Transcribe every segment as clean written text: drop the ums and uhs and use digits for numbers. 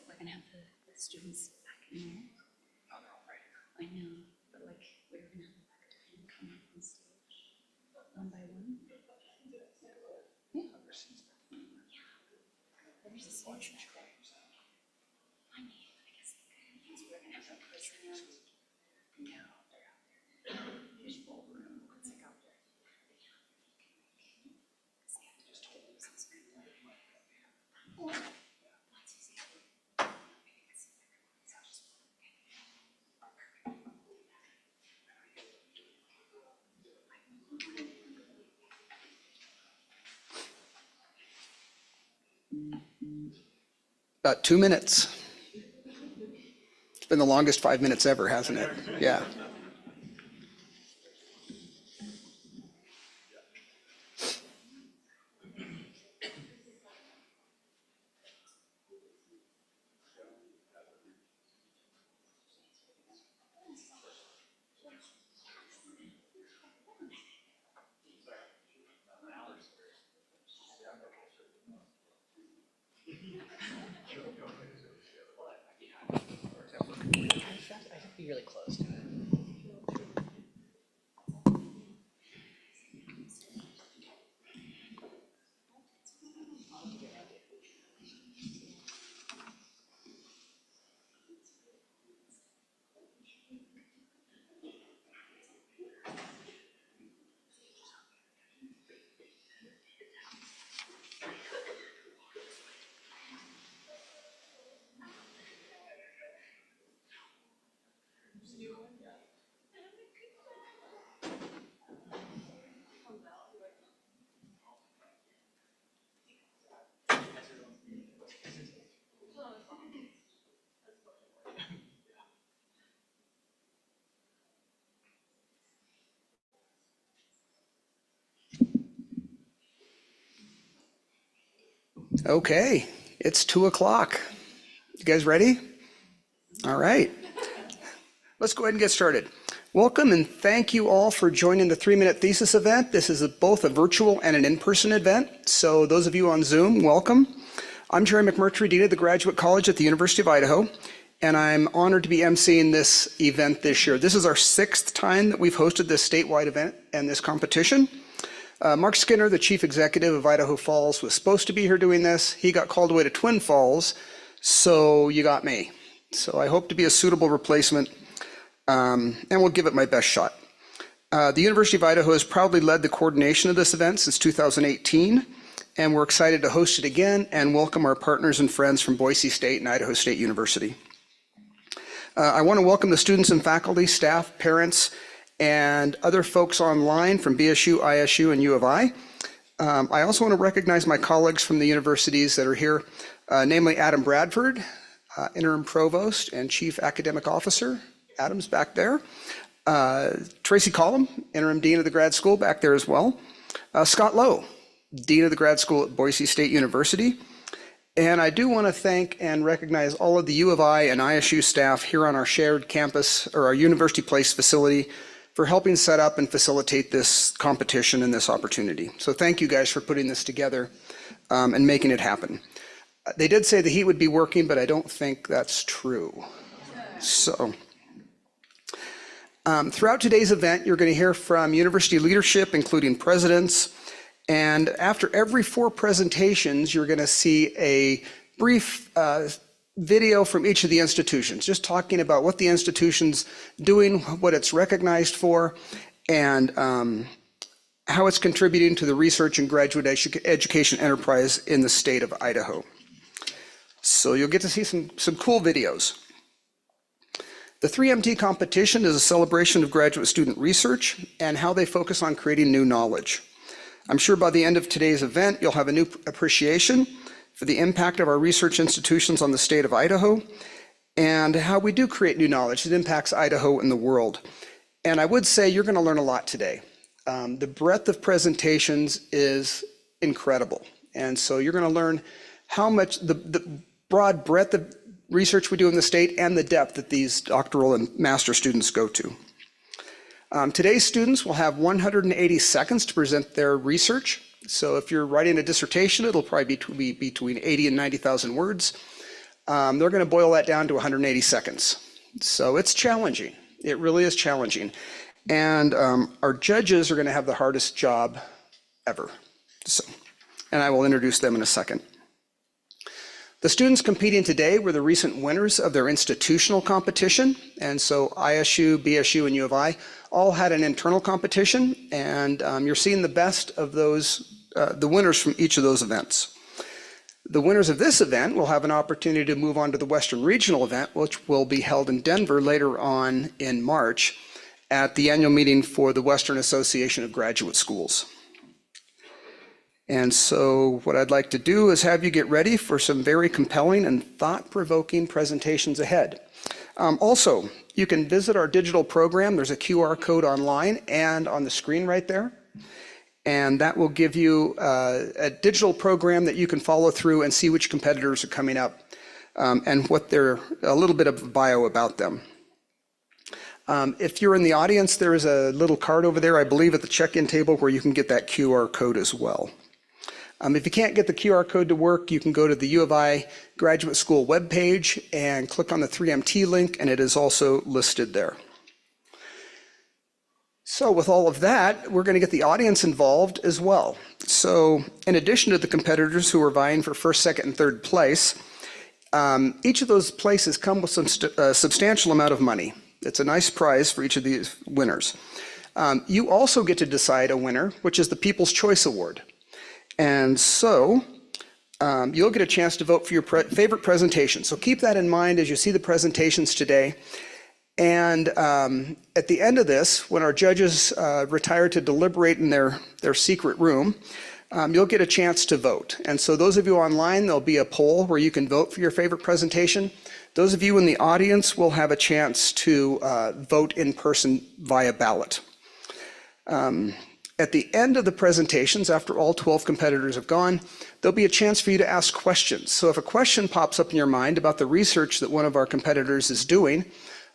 We're gonna have the students back in there. Oh, they're all right here. I know, but like we're gonna have them back to come up on stage one by one. Yeah. There's a stage. I mean, I guess we're gonna have them present. Yeah. Just roll around. It's like out there. Just hold it. About 2 minutes. It's been the longest 5 minutes ever, hasn't it? Yeah. I have to be really close to it. Okay, it's 2:00. You guys ready? All right. Let's go ahead and get started. Welcome and thank you all for joining the 3-Minute Thesis event. This is both a virtual and an in-person event. So those of you on Zoom, welcome. I'm Jerry McMurtry, Dean of the Graduate College at the University of Idaho, and I'm honored to be emceeing this event this year. This is our 6th time that we've hosted this statewide event and this competition. Mark Skinner, the chief executive of Idaho Falls, was supposed to be here doing this. He got called away to Twin Falls, so you got me. So I hope to be a suitable replacement, and we'll give it my best shot. The University of Idaho has proudly led the coordination of this event since 2018, and we're excited to host it again and welcome our partners and friends from Boise State and Idaho State University. I want to welcome the students and faculty, staff, parents, and other folks online from BSU, ISU, and U of I. I also want to recognize my colleagues from the universities that are here, namely Adam Bradford, Interim Provost and Chief Academic Officer. Adam's back there. Tracy Collum, Interim Dean of the Grad School, back there as well. Scott Lowe, Dean of the Grad School at Boise State University. And I do want to thank and recognize all of the U of I and ISU staff here on our shared campus or our University Place facility for helping set up and facilitate this competition and this opportunity. So thank you guys for putting this together and making it happen. They did say the heat would be working, but I don't think that's true. So throughout today's event, you're going to hear from university leadership, including presidents. And after every 4 presentations, you're going to see a brief video from each of the institutions, just talking about what the institution's doing, what it's recognized for, and how it's contributing to the research and graduate education enterprise in the state of Idaho. So you'll get to see some cool videos. The 3MT competition is a celebration of graduate student research and how they focus on creating new knowledge. I'm sure by the end of today's event, you'll have a new appreciation for the impact of our research institutions on the state of Idaho and how we do create new knowledge that impacts Idaho and the world. And I would say you're going to learn a lot today. The breadth of presentations is incredible. And so you're going to learn how much the broad breadth of research we do in the state and the depth that these doctoral and master students go to. Today's students will have 180 seconds to present their research. So if you're writing a dissertation, it'll probably be between 80 and 90,000 words. They're going to boil that down to 180 seconds. So it's challenging. It really is challenging. And our judges are going to have the hardest job ever. And I will introduce them in a second. The students competing today were the recent winners of their institutional competition. And so ISU, BSU, and U of I all had an internal competition. And you're seeing the best of those, the winners from each of those events. The winners of this event will have an opportunity to move on to the Western Regional event, which will be held in Denver later on in March at the annual meeting for the Western Association of Graduate Schools. And so what I'd like to do is have you get ready for some very compelling and thought-provoking presentations ahead. Also, you can visit our digital program. There's a QR code online and on the screen right there. And that will give you a digital program that you can follow through and see which competitors are coming up and what they're, a little bit of bio about them. If you're in the audience, there is a little card over there, I believe, at the check-in table where you can get that QR code as well. If you can't get the QR code to work, you can go to the U of I Graduate School webpage and click on the 3MT link, and it is also listed there. So with all of that, we're going to get the audience involved as well. So in addition to the competitors who are vying for first, second, and third place, each of those places come with some substantial amount of money. It's a nice prize for each of these winners. You also get to decide a winner, which is the People's Choice Award. And so you'll get a chance to vote for your favorite presentation. So keep that in mind as you see the presentations today. And at the end of this, when our judges retire to deliberate in their secret room, you'll get a chance to vote. And so those of you online, there'll be a poll where you can vote for your favorite presentation. Those of you in the audience will have a chance to vote in person via ballot. At the end of the presentations, after all 12 competitors have gone, there'll be a chance for you to ask questions. So if a question pops up in your mind about the research that one of our competitors is doing,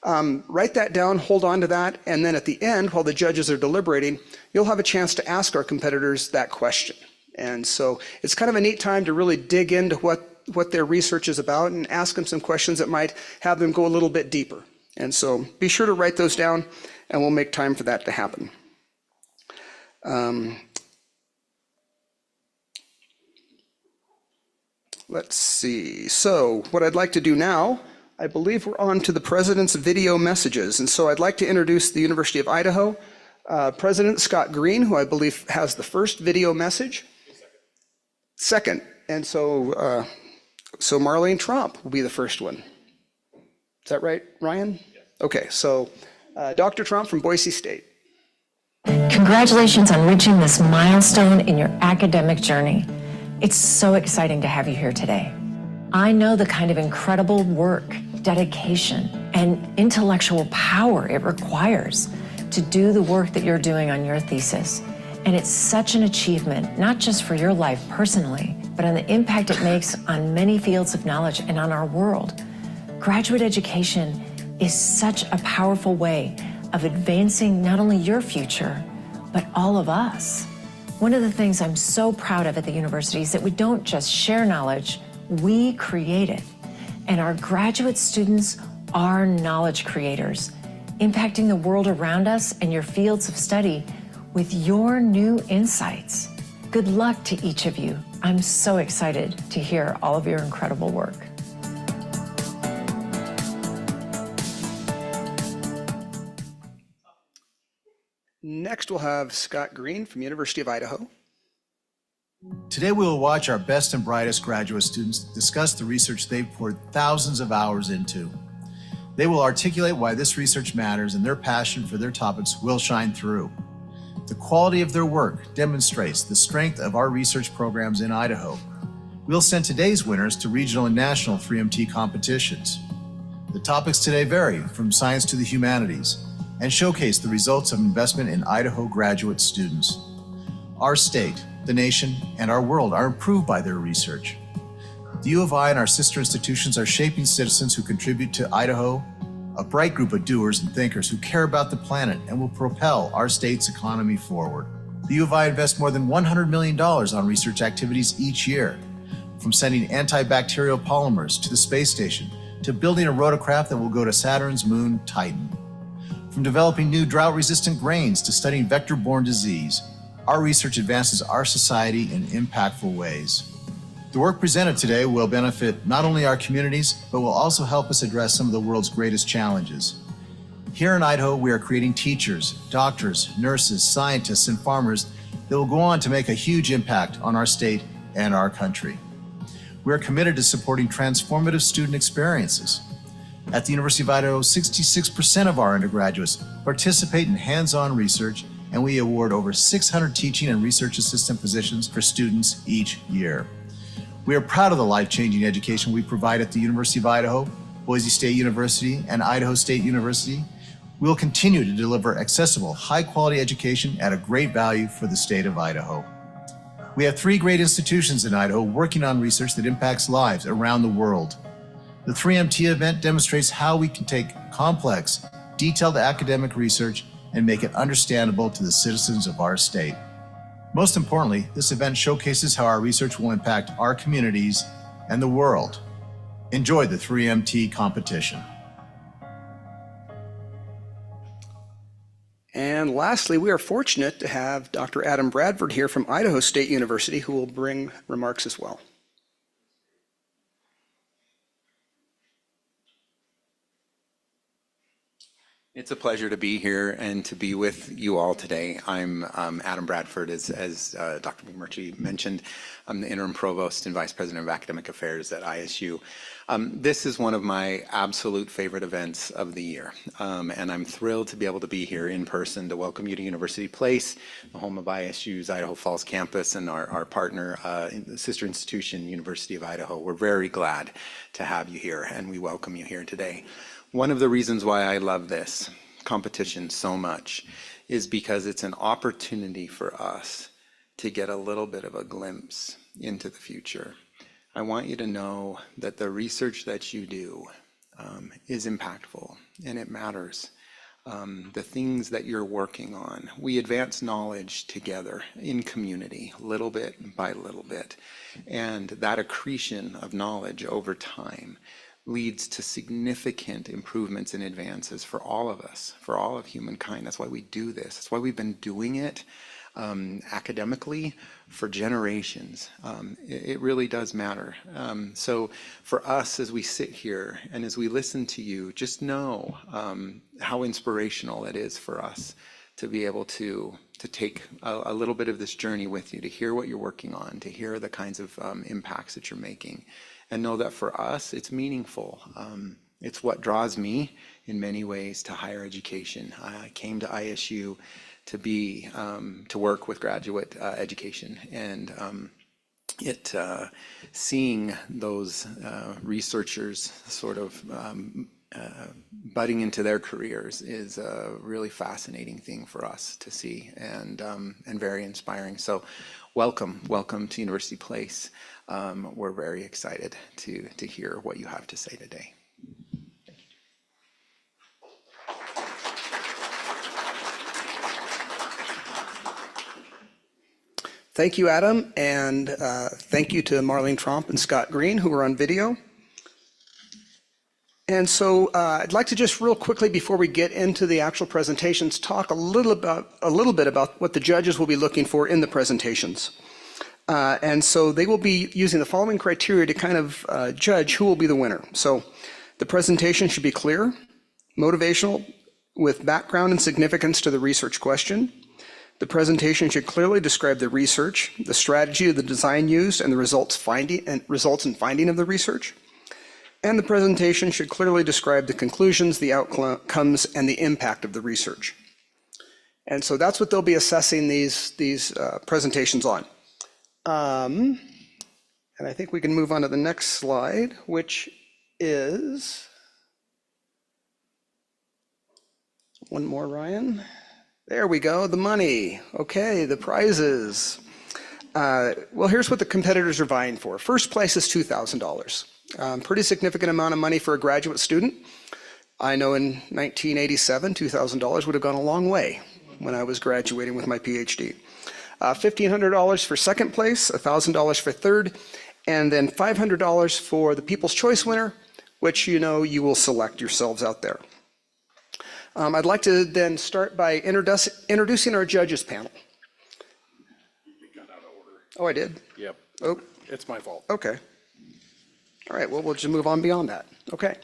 write that down, hold on to that, and then at the end, while the judges are deliberating, you'll have a chance to ask our competitors that question. And so it's kind of a neat time to really dig into what their research is about and ask them some questions that might have them go a little bit deeper. And so be sure to write those down, and we'll make time for that to happen. Let's see. So what I'd like to do now, I believe we're on to the President's video messages. And so I'd like to introduce the University of Idaho, President Scott Green, who I believe has the first video message. Second. And so, so Marlene Tromp will be the first one. Is that right, Ryan? Yes. Okay, so Dr. Tromp from Boise State. Congratulations on reaching this milestone in your academic journey. It's so exciting to have you here today. I know the kind of incredible work, dedication, and intellectual power it requires to do the work that you're doing on your thesis. And it's such an achievement, not just for your life personally, but on the impact it makes on many fields of knowledge and on our world. Graduate education is such a powerful way of advancing not only your future, but all of us. One of the things I'm so proud of at the university is that we don't just share knowledge, we create it. And our graduate students are knowledge creators, impacting the world around us and your fields of study with your new insights. Good luck to each of you. I'm so excited to hear all of your incredible work. Next, we'll have Scott Green from University of Idaho. Today, we will watch our best and brightest graduate students discuss the research they've poured thousands of hours into. They will articulate why this research matters, and their passion for their topics will shine through. The quality of their work demonstrates the strength of our research programs in Idaho. We'll send today's winners to regional and national 3MT competitions. The topics today vary from science to the humanities and showcase the results of investment in Idaho graduate students. Our state, the nation, and our world are improved by their research. The U of I and our sister institutions are shaping citizens who contribute to Idaho, a bright group of doers and thinkers who care about the planet and will propel our state's economy forward. The U of I invests more than $100 million on research activities each year, from sending antibacterial polymers to the space station to building a rotorcraft that will go to Saturn's moon, Titan. From developing new drought-resistant grains to studying vector-borne disease, our research advances our society in impactful ways. The work presented today will benefit not only our communities, but will also help us address some of the world's greatest challenges. Here in Idaho, we are creating teachers, doctors, nurses, scientists, and farmers that will go on to make a huge impact on our state and our country. We are committed to supporting transformative student experiences. At the University of Idaho, 66% of our undergraduates participate in hands-on research, and we award over 600 teaching and research assistant positions for students each year. We are proud of the life-changing education we provide at the University of Idaho, Boise State University, and Idaho State University. We will continue to deliver accessible, high-quality education at a great value for the state of Idaho. We have 3 great institutions in Idaho working on research that impacts lives around the world. The 3MT event demonstrates how we can take complex, detailed academic research and make it understandable to the citizens of our state. Most importantly, this event showcases how our research will impact our communities and the world. Enjoy the 3MT competition. And lastly, we are fortunate to have Dr. Adam Bradford here from Idaho State University, who will bring remarks as well. It's a pleasure to be here and to be with you all today. I'm Adam Bradford, as Dr. McMurtry mentioned. I'm the interim provost and vice president of academic affairs at ISU. This is one of my absolute favorite events of the year, and I'm thrilled to be able to be here in person to welcome you to University Place, the home of ISU's Idaho Falls campus, and our partner, sister institution, University of Idaho. We're very glad to have you here, and we welcome you here today. One of the reasons why I love this competition so much is because it's an opportunity for us to get a little bit of a glimpse into the future. I want you to know that the research that you do is impactful and it matters. The things that you're working on, we advance knowledge together in community, little bit by little bit. And that accretion of knowledge over time leads to significant improvements and advances for all of us, for all of humankind. That's why we do this. That's why we've been doing it academically for generations. It really does matter. So for us, as we sit here and as we listen to you, just know how inspirational it is for us to be able to take a little bit of this journey with you, to hear what you're working on, to hear the kinds of impacts that you're making, and know that for us, it's meaningful. It's what draws me in many ways to higher education. I came to ISU to work with graduate education, and seeing those researchers sort of budding into their careers is a really fascinating thing for us to see, and very inspiring. So welcome to University Place. We're very excited to hear what you have to say today. Thank you, Adam, and thank you to Marlene Tromp and Scott Green, who were on video. And so I'd like to just real quickly, before we get into the actual presentations, talk a little bit about what the judges will be looking for in the presentations. And so they will be using the following criteria to kind of judge who will be the winner. So the presentation should be clear, motivational, with background and significance to the research question. The presentation should clearly describe the research, the strategy of the design used, and the results and finding of the research. And the presentation should clearly describe the conclusions, the outcomes, and the impact of the research. And so that's what they'll be assessing these presentations on. And I think we can move on to the next slide, which is one more, Ryan. There we go, the money. Okay, the prizes. Well, here's what the competitors are vying for. First place is $2,000. Pretty significant amount of money for a graduate student. I know in 1987, $2,000 would have gone a long way when I was graduating with my PhD. $1,500 for second place, $1,000 for third, and then $500 for the People's Choice winner, which you know you will select yourselves out there. I'd like to then start by introducing our judges panel. You got out of order. Oh, I did? Yep. Oh, It's my fault. okay. All right, well, we'll just move on beyond that. Okay.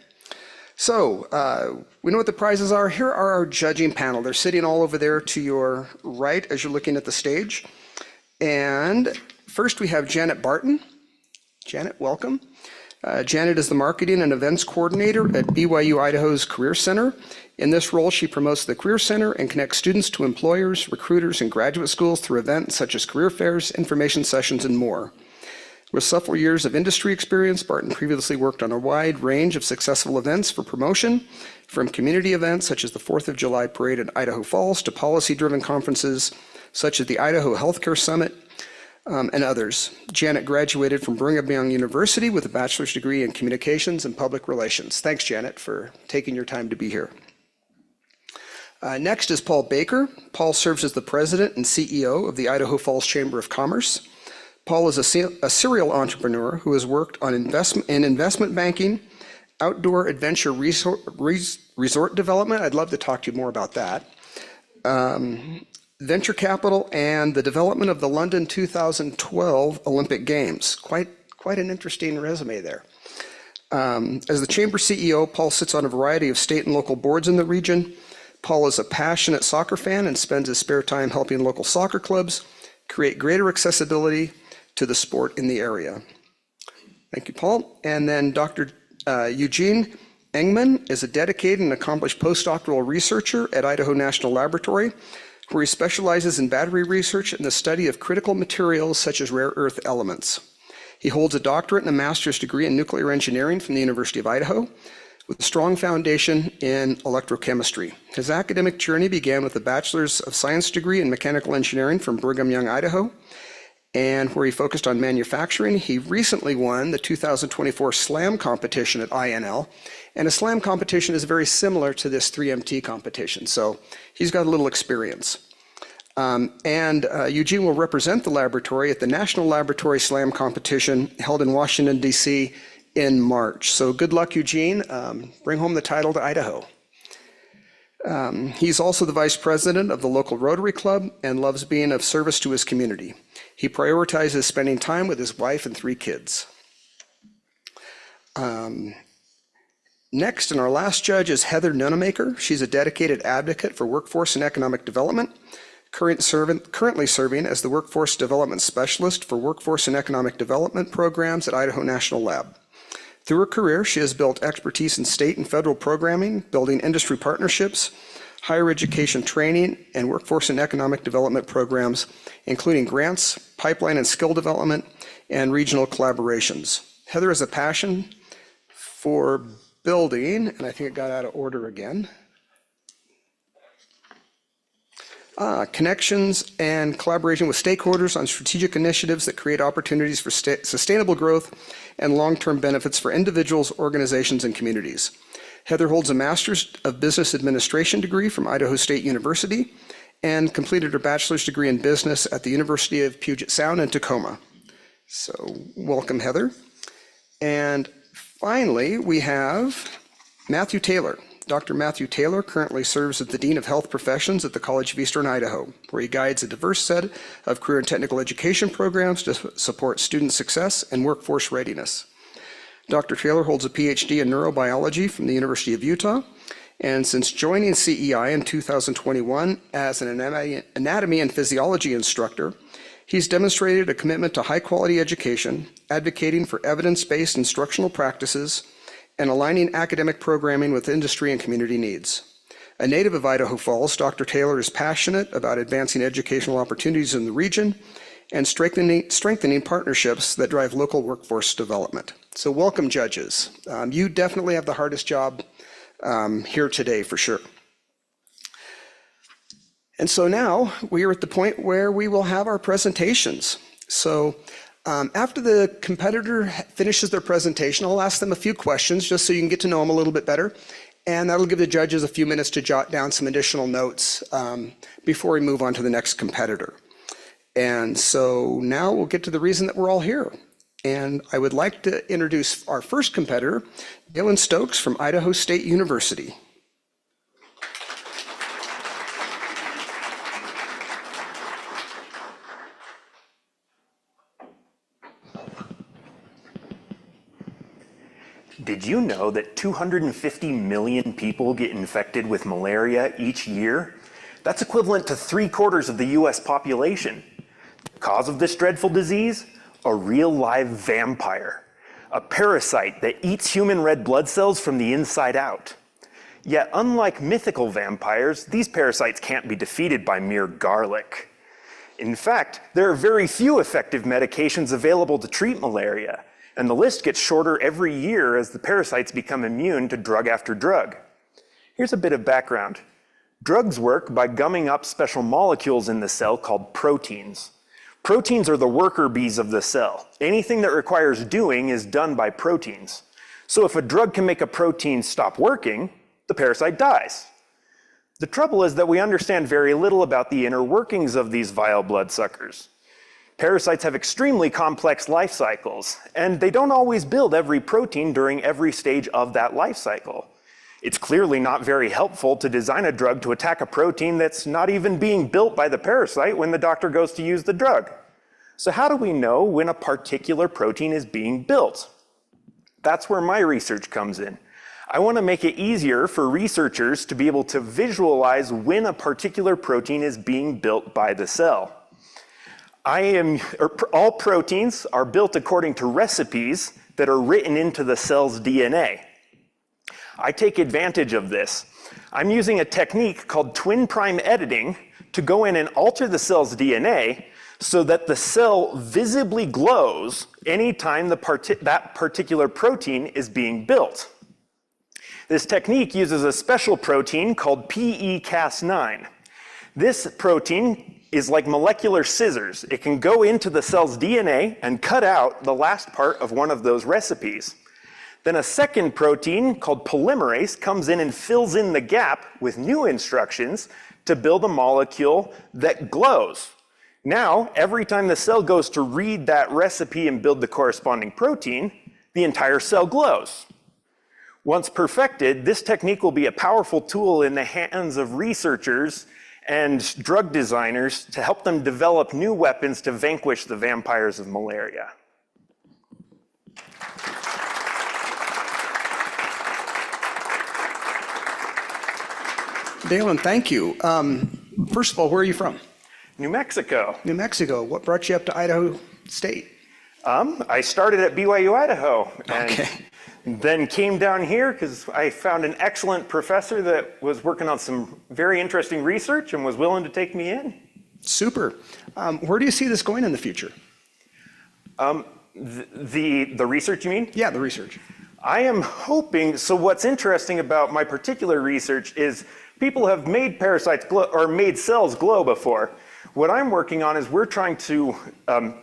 So we know what the prizes are. Here are our judging panel. They're sitting all over there to your right as you're looking at the stage. And first we have Janet Barton. Janet, welcome. Janet is the Marketing and Events Coordinator at BYU Idaho's Career Center. In this role, she promotes the Career Center and connects students to employers, recruiters, and graduate schools through events such as career fairs, information sessions, and more. With several years of industry experience, Barton previously worked on a wide range of successful events for promotion, from community events such as the 4th of July Parade in Idaho Falls to policy-driven conferences such as the Idaho Healthcare Summit, and others. Janet graduated from Brigham Young University with a bachelor's degree in communications and public relations. Thanks, Janet, for taking your time to be here. Next is Paul Baker. Paul serves as the president and CEO of the Idaho Falls Chamber of Commerce. Paul is a serial entrepreneur who has worked on investment banking, outdoor adventure resort development. I'd love to talk to you more about that. Venture capital and the development of the London 2012 Olympic Games. Quite an interesting resume there. As the Chamber CEO, Paul sits on a variety of state and local boards in the region. Paul is a passionate soccer fan and spends his spare time helping local soccer clubs create greater accessibility to the sport in the area. Thank you, Paul. And then Dr. Eugene Engman is a dedicated and accomplished postdoctoral researcher at Idaho National Laboratory, where he specializes in battery research and the study of critical materials such as rare earth elements. He holds a doctorate and a master's degree in nuclear engineering from the University of Idaho. with a strong foundation in electrochemistry. His academic journey began with a Bachelor's of Science degree in Mechanical Engineering from Brigham Young, Idaho, and where he focused on manufacturing. He recently won the 2024 SLAM competition at INL, and a SLAM competition is very similar to this 3MT competition, so he's got a little experience. Eugene will represent the laboratory at the National Laboratory SLAM competition held in Washington, D.C. in March. So good luck, Eugene. Bring home the title to Idaho. He's also the vice president of the local Rotary Club and loves being of service to his community. He prioritizes spending time with his wife and 3 kids. Next, and our last judge is Heather Nunemaker. She's a dedicated advocate for workforce and economic development, currently serving as the Workforce Development Specialist for Workforce and Economic Development Programs at Idaho National Lab. Through her career, she has built expertise in state and federal programming, building industry partnerships, higher education training, and workforce and economic development programs, including grants, pipeline and skill development, and regional collaborations. Heather has a passion for building, and I think it got out of order again, connections and collaboration with stakeholders on strategic initiatives that create opportunities for sustainable growth and long-term benefits for individuals, organizations, and communities. Heather holds a Master's of Business Administration degree from Idaho State University and completed her bachelor's degree in business at the University of Puget Sound in Tacoma. So welcome, Heather. And finally, we have Matthew Taylor. Dr. Matthew Taylor currently serves as the Dean of Health Professions at the College of Eastern Idaho, where he guides a diverse set of career and technical education programs to support student success and workforce readiness. Dr. Taylor holds a PhD in neurobiology from the University of Utah, and since joining CEI in 2021 as an anatomy and physiology instructor, he's demonstrated a commitment to high-quality education, advocating for evidence-based instructional practices, and aligning academic programming with industry and community needs. A native of Idaho Falls, Dr. Taylor is passionate about advancing educational opportunities in the region and strengthening partnerships that drive local workforce development. So welcome, judges. You definitely have the hardest job here today, for sure. And so now we are at the point where we will have our presentations. So after the competitor finishes their presentation, I'll ask them a few questions just so you can get to know them a little bit better. And that'll give the judges a few minutes to jot down some additional notes before we move on to the next competitor. And so now we'll get to the reason that we're all here. And I would like to introduce our first competitor, Dylan Stokes from Idaho State University. Did you know that 250 million people get infected with malaria each year? That's equivalent to 3/4 of the US population. The cause of this dreadful disease? A real live vampire, a parasite that eats human red blood cells from the inside out. Yet unlike mythical vampires, these parasites can't be defeated by mere garlic. In fact, there are very few effective medications available to treat malaria, and the list gets shorter every year as the parasites become immune to drug after drug. Here's a bit of background. Drugs work by gumming up special molecules in the cell called proteins. Proteins are the worker bees of the cell. Anything that requires doing is done by proteins. So if a drug can make a protein stop working, the parasite dies. The trouble is that we understand very little about the inner workings of these vile bloodsuckers. Parasites have extremely complex life cycles, and they don't always build every protein during every stage of that life cycle. It's clearly not very helpful to design a drug to attack a protein that's not even being built by the parasite when the doctor goes to use the drug. So how do we know when a particular protein is being built? That's where my research comes in. I want to make it easier for researchers to be able to visualize when a particular protein is being built by the cell. All proteins are built according to recipes that are written into the cell's DNA. I take advantage of this. I'm using a technique called twin prime editing to go in and alter the cell's DNA so that the cell visibly glows anytime that particular protein is being built. This technique uses a special protein called PECAS9. This protein is like molecular scissors. It can go into the cell's DNA and cut out the last part of one of those recipes. Then a second protein called polymerase comes in and fills in the gap with new instructions to build a molecule that glows. Now, every time the cell goes to read that recipe and build the corresponding protein, the entire cell glows. Once perfected, this technique will be a powerful tool in the hands of researchers and drug designers to help them develop new weapons to vanquish the vampires of malaria. Dalen, thank you. First of all, where are you from? New Mexico. New Mexico. What brought you up to Idaho State? I started at BYU, Idaho, and Okay. then came down here because I found an excellent professor that was working on some very interesting research and was willing to take me in. Super. Where do you see this going in the future? The research, you mean? Yeah, the research. I am hoping, so what's interesting about my particular research is people have made parasites glow, or made cells glow before. What I'm working on is we're trying to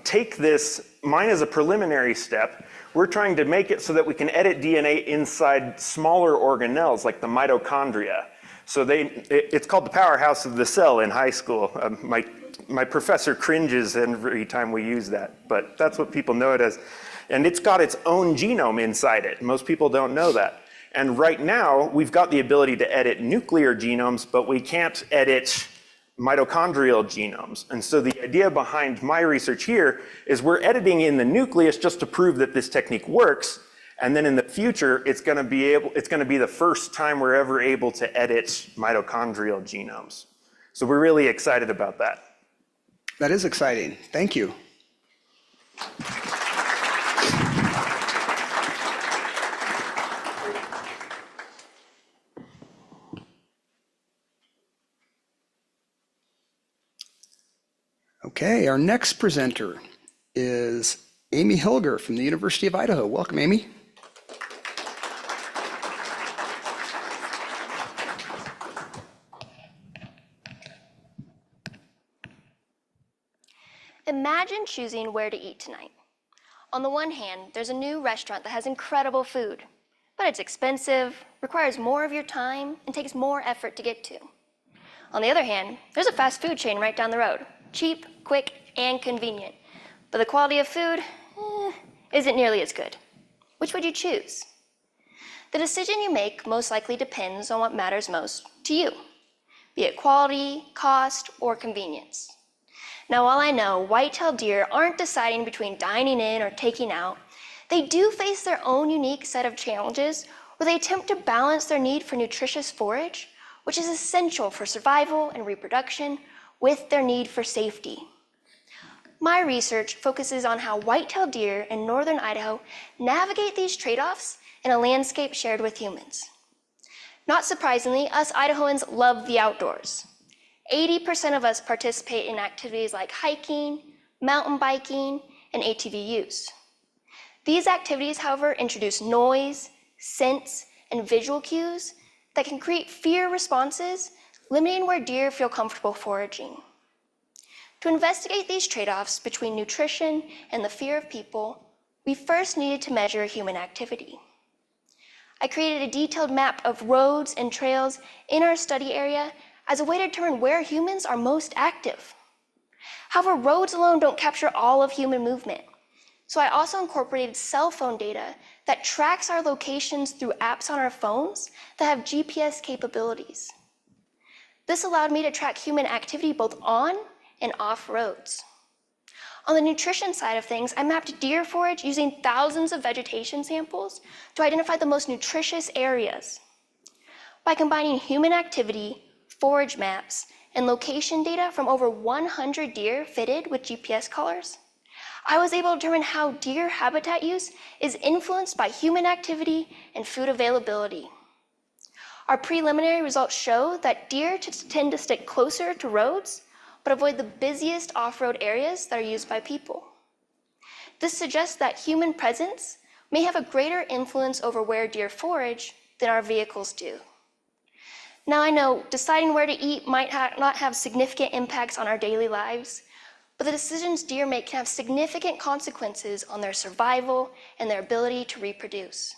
take this, mine is a preliminary step, we're trying to make it so that we can edit DNA inside smaller organelles like the mitochondria. So it's called the powerhouse of the cell in high school. My professor cringes every time we use that, but that's what people know it as. And it's got its own genome inside it. Most people don't know that. And right now, we've got the ability to edit nuclear genomes, but we can't edit mitochondrial genomes. And so the idea behind my research here is we're editing in the nucleus just to prove that this technique works. And then in the future, it's going to be the first time we're ever able to edit mitochondrial genomes. So we're really excited about that. That is exciting. Thank you. Okay, our next presenter is Amy Hilger from the University of Idaho. Welcome, Amy. Imagine choosing where to eat tonight. On the one hand, there's a new restaurant that has incredible food, but it's expensive, requires more of your time, and takes more effort to get to. On the other hand, there's a fast food chain right down the road. Cheap, quick, and convenient. But the quality of food isn't nearly as good. Which would you choose? The decision you make most likely depends on what matters most to you, be it quality, cost, or convenience. Now, while I know white-tailed deer aren't deciding between dining in or taking out, they do face their own unique set of challenges where they attempt to balance their need for nutritious forage, which is essential for survival and reproduction, with their need for safety. My research focuses on how white-tailed deer in northern Idaho navigate these trade-offs in a landscape shared with humans. Not surprisingly, us Idahoans love the outdoors. 80% of us participate in activities like hiking, mountain biking, and ATV use. These activities, however, introduce noise, scents, and visual cues that can create fear responses, limiting where deer feel comfortable foraging. To investigate these trade-offs between nutrition and the fear of people, we first needed to measure human activity. I created a detailed map of roads and trails in our study area as a way to determine where humans are most active. However, roads alone don't capture all of human movement. So I also incorporated cell phone data that tracks our locations through apps on our phones that have GPS capabilities. This allowed me to track human activity both on and off roads. On the nutrition side of things, I mapped deer forage using thousands of vegetation samples to identify the most nutritious areas. By combining human activity, forage maps, and location data from over 100 deer fitted with GPS collars, I was able to determine how deer habitat use is influenced by human activity and food availability. Our preliminary results show that deer tend to stick closer to roads, but avoid the busiest off-road areas that are used by people. This suggests that human presence may have a greater influence over where deer forage than our vehicles do. Now I know deciding where to eat might not have significant impacts on our daily lives, but the decisions deer make can have significant consequences on their survival and their ability to reproduce.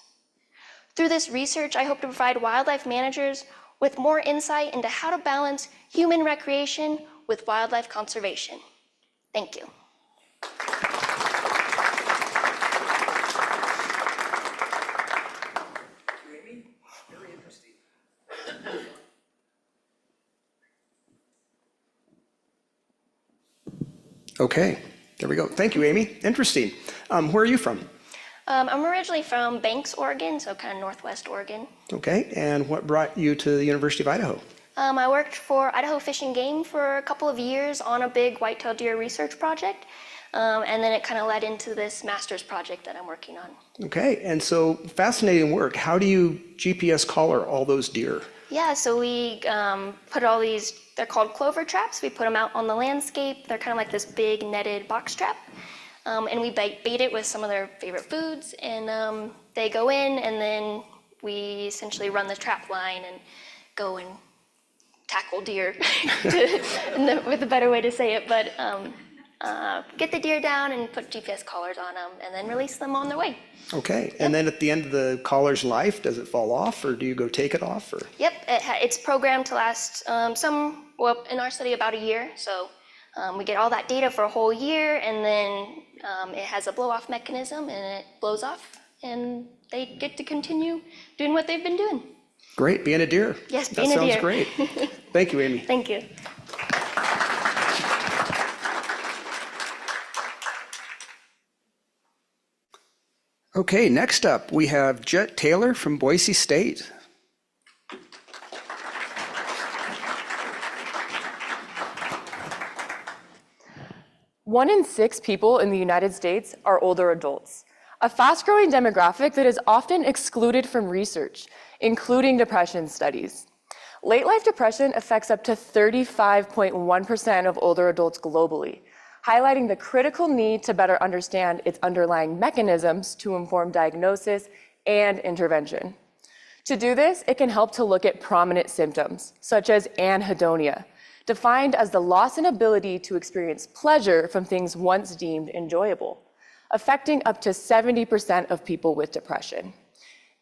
Through this research, I hope to provide wildlife managers with more insight into how to balance human recreation with wildlife conservation. Thank you. Okay, there we go. Thank you, Amy. Interesting. Where are you from? I'm originally from Banks, Oregon, so kind of northwest Oregon. Okay, and what brought you to the University of Idaho? I worked for Idaho Fish and Game for a couple of years on a big white-tailed deer research project, and then it kind of led into this master's project that I'm working on. Okay, and so fascinating work. How do you GPS collar all those deer? Yeah, so we put all these, they're called clover traps. We put them out on the landscape. They're kind of like this big netted box trap. And we bait it with some of their favorite foods, and they go in, and then we essentially run the trap line and go and tackle deer, with a better way to say it, but get the deer down and put GPS collars on them, and then release them on their way. Okay, and then at the end of the collar's life, does it fall off, or do you go take it off? Or? Yep, it's programmed to last well, in our study, about a year, so we get all that data for a whole year, and then it has a blow-off mechanism, and it blows off, and they get to continue doing what they've been doing. Great, being a deer. Yes, being a deer. deer. That sounds great. Thank you, Amy. Thank you. Okay, next up, we have Jet Taylor from Boise State. One in 6 people in the United States are older adults, a fast-growing demographic that is often excluded from research, including depression studies. Late-life depression affects up to 35.1% of older adults globally, highlighting the critical need to better understand its underlying mechanisms to inform diagnosis and intervention. To do this, it can help to look at prominent symptoms, such as anhedonia, defined as the loss in ability to experience pleasure from things once deemed enjoyable, affecting up to 70% of people with depression.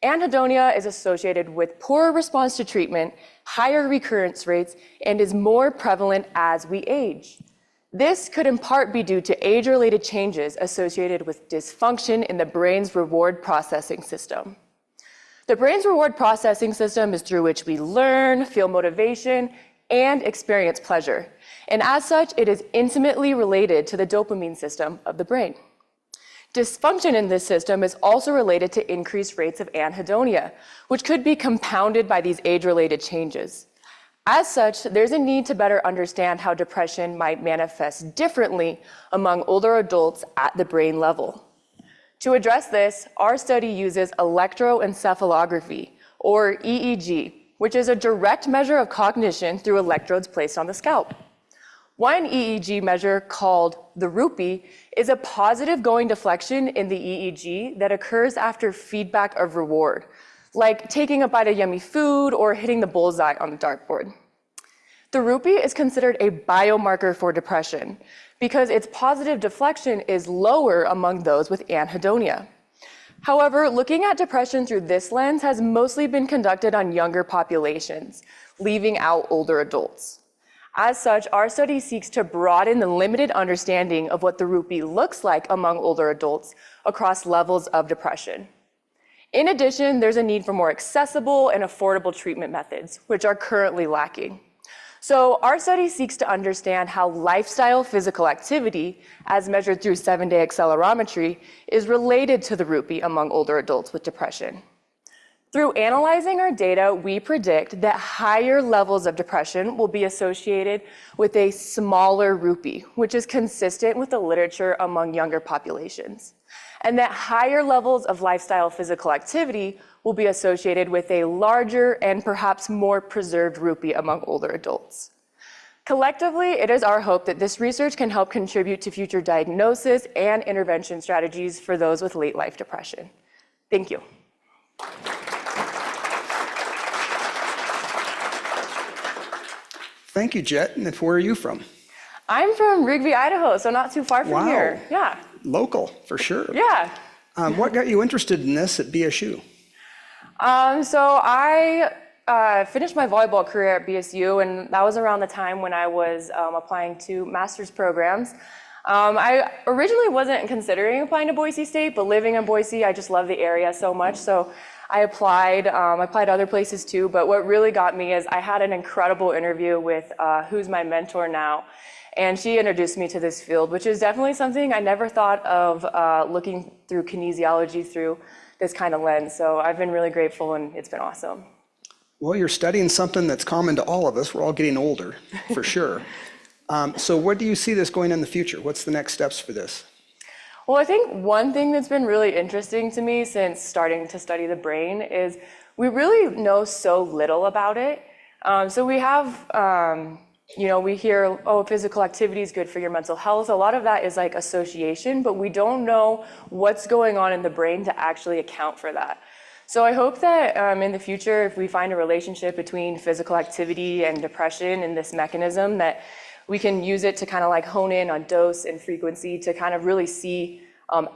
Anhedonia is associated with poorer response to treatment, higher recurrence rates, and is more prevalent as we age. This could in part be due to age-related changes associated with dysfunction in the brain's reward processing system. The brain's reward processing system is through which we learn, feel motivation, and experience pleasure. And as such, it is intimately related to the dopamine system of the brain. Dysfunction in this system is also related to increased rates of anhedonia, which could be compounded by these age-related changes. As such, there's a need to better understand how depression might manifest differently among older adults at the brain level. To address this, our study uses electroencephalography, or EEG, which is a direct measure of cognition through electrodes placed on the scalp. One EEG measure, called the rupee, is a positive going deflection in the EEG that occurs after feedback of reward, like taking a bite of yummy food or hitting the bullseye on the dartboard. The rupee is considered a biomarker for depression because its positive deflection is lower among those with anhedonia. However, looking at depression through this lens has mostly been conducted on younger populations, leaving out older adults. As such, our study seeks to broaden the limited understanding of what the rupee looks like among older adults across levels of depression. In addition, there's a need for more accessible and affordable treatment methods, which are currently lacking. So our study seeks to understand how lifestyle physical activity, as measured through 7-day accelerometry, is related to the rupee among older adults with depression. Through analyzing our data, we predict that higher levels of depression will be associated with a smaller rupee, which is consistent with the literature among younger populations, and that higher levels of lifestyle physical activity will be associated with a larger and perhaps more preserved rupee among older adults. Collectively, it is our hope that this research can help contribute to future diagnosis and intervention strategies for those with late life depression. Thank you. Thank you, Jet. And where are you from? I'm from Rigby, Idaho, so not too far from Wow. here. Yeah. Local, for sure. Yeah. What got you interested in this at BSU? So I finished my volleyball career at BSU, and that was around the time when I was applying to master's programs. I originally wasn't considering applying to Boise State, but living in Boise, I just love the area so much. So I applied other places too, but what really got me is I had an incredible interview with who's my mentor now. And she introduced me to this field, which is definitely something I never thought of looking through kinesiology through this kind of lens. So I've been really grateful, and it's been awesome. Well, you're studying something that's common to all of us. We're all getting older, for sure. So what do you see this going in the future? What's the next steps for this? Well, I think one thing that's been really interesting to me since starting to study the brain is we really know so little about it. So we have, we hear, oh, physical activity is good for your mental health. A lot of that is like association, but we don't know what's going on in the brain to actually account for that. So I hope that in the future, if we find a relationship between physical activity and depression and this mechanism, that we can use it to kind of like hone in on dose and frequency to kind of really see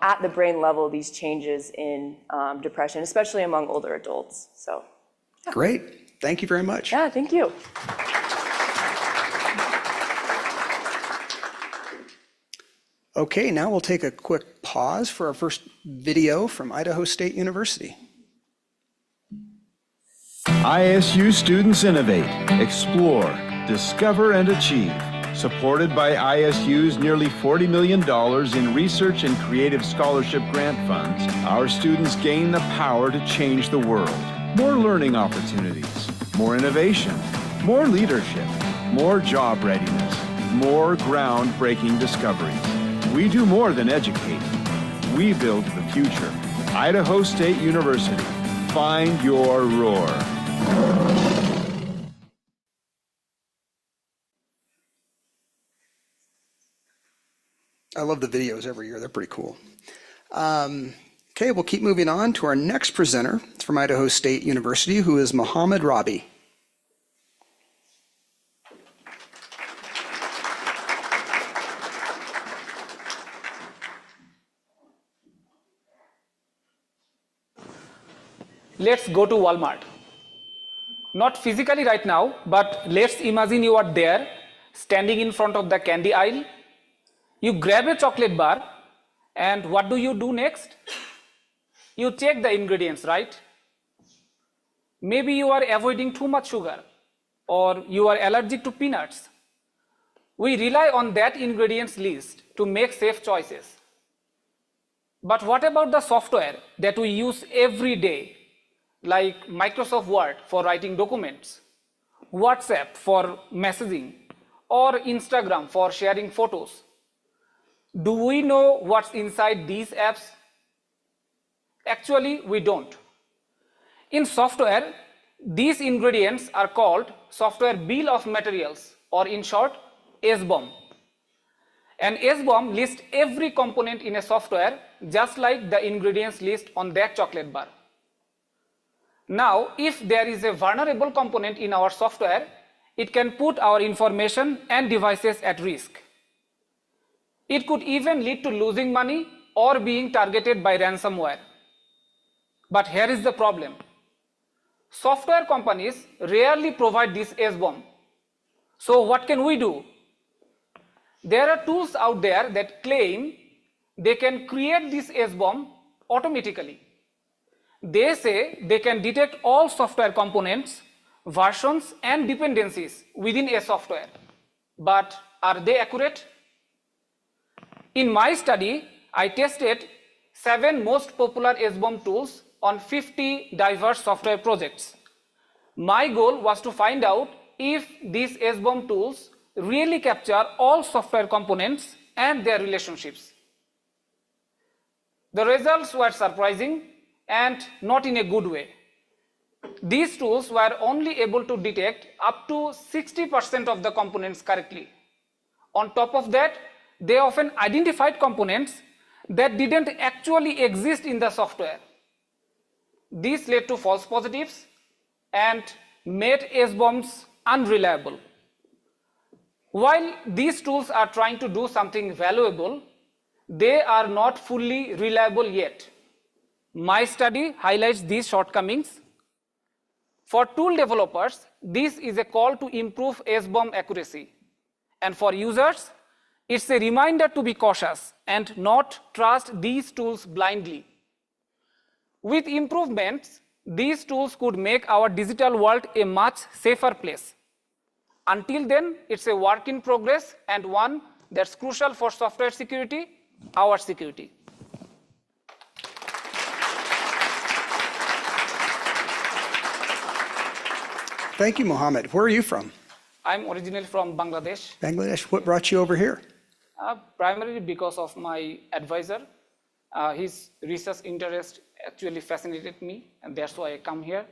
at the brain level these changes in depression, especially among older adults. So, yeah. Great. Thank you very much. Yeah, thank you. Okay, now we'll take a quick pause for our first video from Idaho State University. ISU students innovate, explore, discover, and achieve. Supported by ISU's nearly $40 million in research and creative scholarship grant funds, our students gain the power to change the world. More learning opportunities, more innovation, more leadership, more job readiness, more groundbreaking discoveries. We do more than educate. We build the future. Idaho State University. Find your roar. I love the videos every year. They're pretty cool. Okay, we'll keep moving on to our next presenter from Idaho State University, who is Mohammed Rabi. Let's go to Walmart. Not physically right now, but let's imagine you are there, standing in front of the candy aisle. You grab a chocolate bar, and what do you do next? You check the ingredients, right? Maybe you are avoiding too much sugar, or you are allergic to peanuts. We rely on that ingredients list to make safe choices. But what about the software that we use every day? Like Microsoft Word for writing documents, WhatsApp for messaging, or Instagram for sharing photos. Do we know what's inside these apps? Actually, we don't. In software, these ingredients are called software bill of materials, or in short, SBOM. An SBOM lists every component in a software just like the ingredients list on that chocolate bar. Now, if there is a vulnerable component in our software, it can put our information and devices at risk. It could even lead to losing money or being targeted by ransomware. But here is the problem. Software companies rarely provide this SBOM. So what can we do? There are tools out there that claim they can create this SBOM automatically. They say they can detect all software components, versions, and dependencies within a software. But are they accurate? In my study, I tested 7 most popular SBOM tools on 50 diverse software projects. My goal was to find out if these SBOM tools really capture all software components and their relationships. The results were surprising and not in a good way. These tools were only able to detect up to 60% of the components correctly. On top of that, they often identified components that didn't actually exist in the software. This led to false positives and made SBOMs unreliable. While these tools are trying to do something valuable, they are not fully reliable yet. My study highlights these shortcomings. For tool developers, this is a call to improve SBOM accuracy. And for users, it's a reminder to be cautious and not trust these tools blindly. With improvements, these tools could make our digital world a much safer place. Until then, it's a work in progress and one that's crucial for software security, our security. Thank you, Mohammed. Where are you from? I'm originally from Bangladesh, Bangladesh. What brought you over here? primarily because of my advisor. His research interest actually fascinated me, and that's why I come here.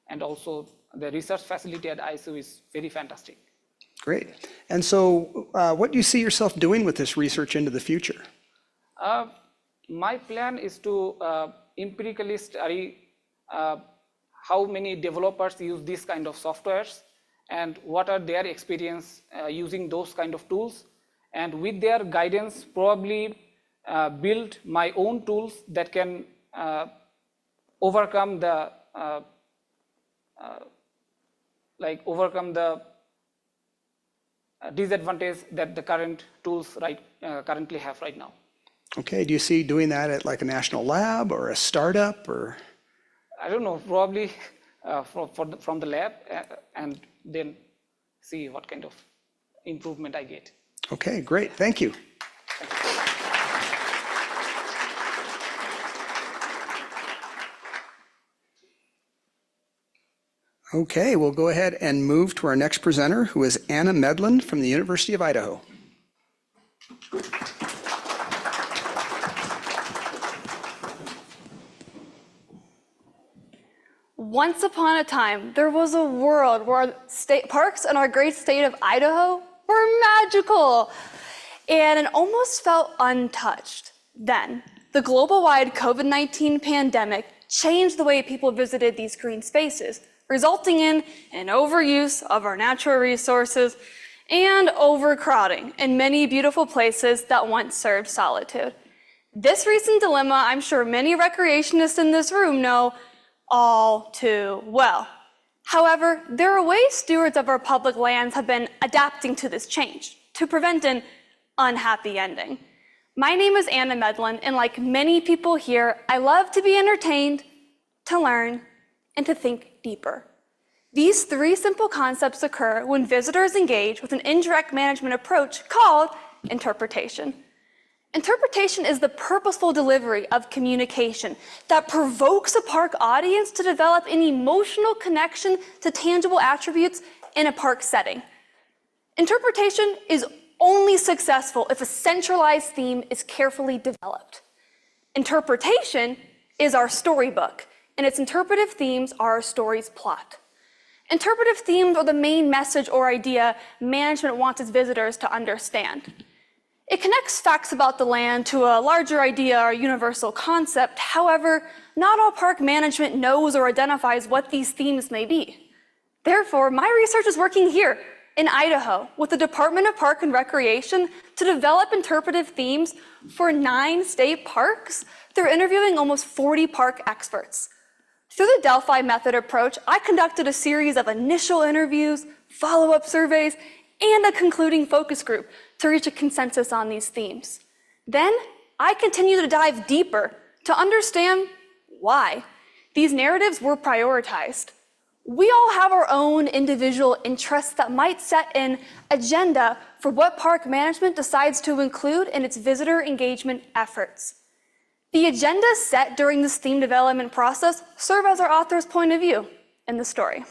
And also, the research facility at ISU is very fantastic. Great. And so what do you see yourself doing with this research into the future? My plan is to empirically study how many developers use these kind of softwares and what are their experience using those kind of tools. And with their guidance, probably build my own tools that can overcome the disadvantage that the current tools currently have right now. Okay, do you see doing that at like a national lab or a startup or? I don't know, probably from the lab and then see what kind of improvement I get. Okay, great, thank you. Okay, we'll go ahead and move to our next presenter, who is Anna Medlin from the University of Idaho. Once upon a time, there was a world where state parks in our great state of Idaho were magical, and it almost felt untouched. Then, the global-wide COVID-19 pandemic changed the way people visited these green spaces, resulting in an overuse of our natural resources and overcrowding in many beautiful places that once served solitude. This recent dilemma, I'm sure many recreationists in this room know all too well. However, there are ways stewards of our public lands have been adapting to this change to prevent an unhappy ending. My name is Anna Medlin, and like many people here, I love to be entertained, to learn, and to think deeper. These three simple concepts occur when visitors engage with an indirect management approach called interpretation. Interpretation is the purposeful delivery of communication that provokes a park audience to develop an emotional connection to tangible attributes in a park setting. Interpretation is only successful if a centralized theme is carefully developed. Interpretation is our storybook, and its interpretive themes are our story's plot. Interpretive themes are the main message or idea management wants its visitors to understand. It connects facts about the land to a larger idea or universal concept. However, not all park management knows or identifies what these themes may be. Therefore, my research is working here in Idaho with the Department of Park and Recreation to develop interpretive themes for 9 state parks through interviewing almost 40 park experts. Through the Delphi method approach, I conducted a series of initial interviews, follow-up surveys, and a concluding focus group to reach a consensus on these themes. Then, I continue to dive deeper to understand why these narratives were prioritized. We all have our own individual interests that might set an agenda for what park management decides to include in its visitor engagement efforts. The agendas set during this theme development process serve as our author's point of view in the story.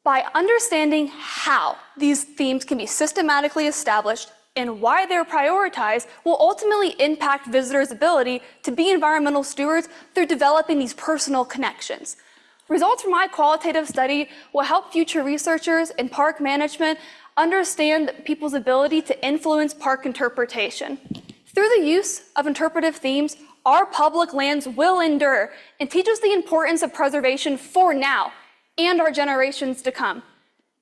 By understanding how these themes can be systematically established and why they're prioritized will ultimately impact visitors' ability to be environmental stewards through developing these personal connections. Results from my qualitative study will help future researchers in park management understand people's ability to influence park interpretation. Through the use of interpretive themes, our public lands will endure and teach us the importance of preservation for now and our generations to come.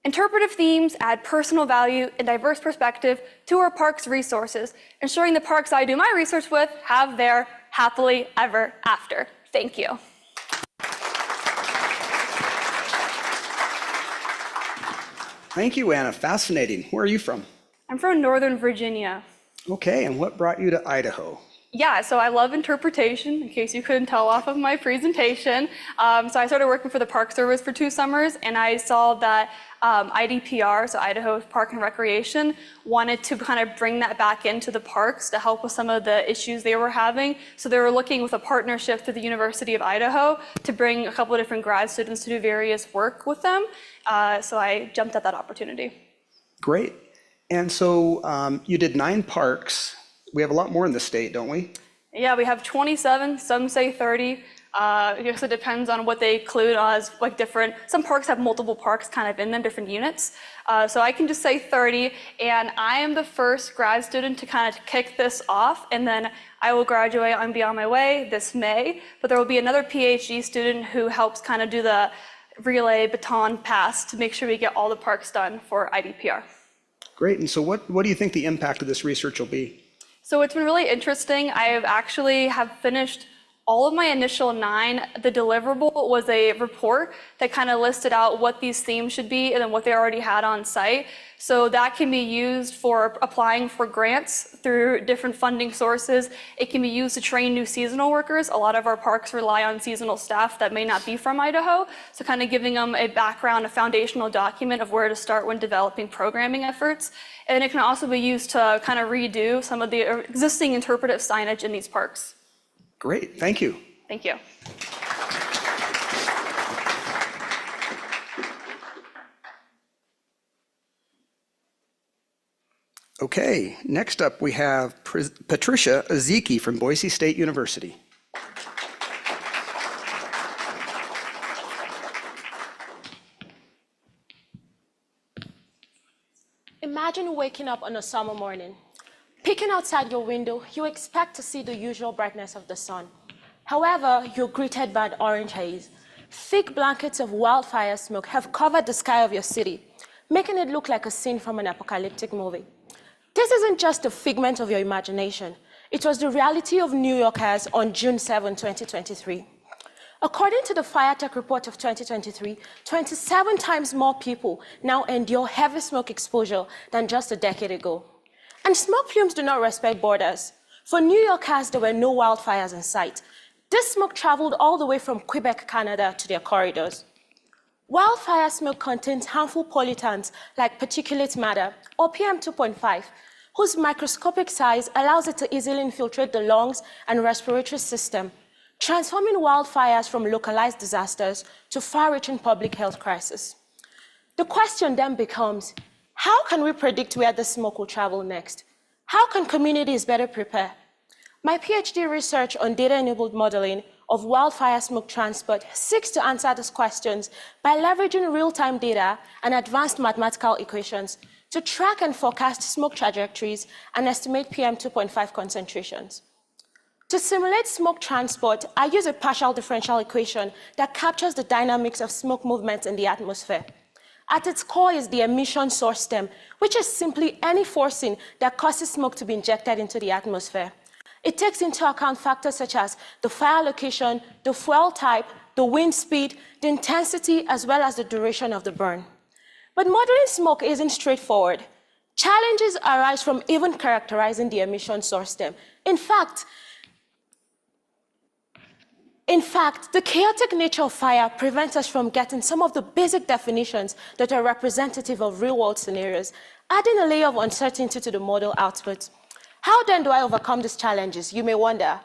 Interpretive themes add personal value and diverse perspective to our park's resources, ensuring the parks I do my research with have their happily ever after. Thank you. Thank you, Anna. Fascinating. Where are you from? I'm from Northern Virginia. Okay, and what brought you to Idaho? Yeah, so I love interpretation, in case you couldn't tell off of my presentation. So I started working for the Park Service for 2 summers, and I saw that IDPR, so Idaho Park and Recreation, wanted to kind of bring that back into the parks to help with some of the issues they were having. So they were looking with a partnership through the University of Idaho to bring a couple of different grad students to do various work with them. So I jumped at that opportunity. Great. And so you did 9 parks. We have a lot more in the state, don't we? Yeah, we have 27, some say 30. I guess it depends on what they include as like different, some parks have multiple parks kind of in them, different units. So I can just say 30, and I am the first grad student to kind of kick this off, and then I will graduate and be on my way this May, but there will be another PhD student who helps kind of do the relay baton pass to make sure we get all the parks done for IDPR. Great, and so what do you think the impact of this research will be? So it's been really interesting. I have finished all of my initial 9. The deliverable was a report that kind of listed out what these themes should be and then what they already had on site. So that can be used for applying for grants through different funding sources. It can be used to train new seasonal workers. A lot of our parks rely on seasonal staff that may not be from Idaho. So kind of giving them a background, a foundational document of where to start when developing programming efforts. And it can also be used to kind of redo some of the existing interpretive signage in these parks. Great, thank you. Thank you. Okay, next up we have Patricia Ezeki from Boise State University. Imagine waking up on a summer morning. Peeking outside your window, you expect to see the usual brightness of the sun. However, you're greeted by an orange haze. Thick blankets of wildfire smoke have covered the sky of your city, making it look like a scene from an apocalyptic movie. This isn't just a figment of your imagination. It was the reality of New Yorkers on June 7, 2023. According to the Fire Tech Report of 2023, 27 times more people now endure heavy smoke exposure than just a decade ago. And smoke plumes do not respect borders. For New Yorkers, there were no wildfires in sight. This smoke traveled all the way from Quebec, Canada, to their corridors. Wildfire smoke contains harmful pollutants like particulate matter, or PM2.5, whose microscopic size allows it to easily infiltrate the lungs and respiratory system, transforming wildfires from localized disasters to far-reaching public health crisis. The question then becomes, how can we predict where the smoke will travel next? How can communities better prepare? My PhD research on data-enabled modeling of wildfire smoke transport seeks to answer these questions by leveraging real-time data and advanced mathematical equations to track and forecast smoke trajectories and estimate PM2.5 concentrations. To simulate smoke transport, I use a partial differential equation that captures the dynamics of smoke movement in the atmosphere. At its core is the emission source stem, which is simply any forcing that causes smoke to be injected into the atmosphere. It takes into account factors such as the fire location, the fuel type, the wind speed, the intensity, as well as the duration of the burn. But modeling smoke isn't straightforward. Challenges arise from even characterizing the emission source stem. In fact, the chaotic nature of fire prevents us from getting some of the basic definitions that are representative of real-world scenarios, adding a layer of uncertainty to the model output. How then do I overcome these challenges, you may wonder?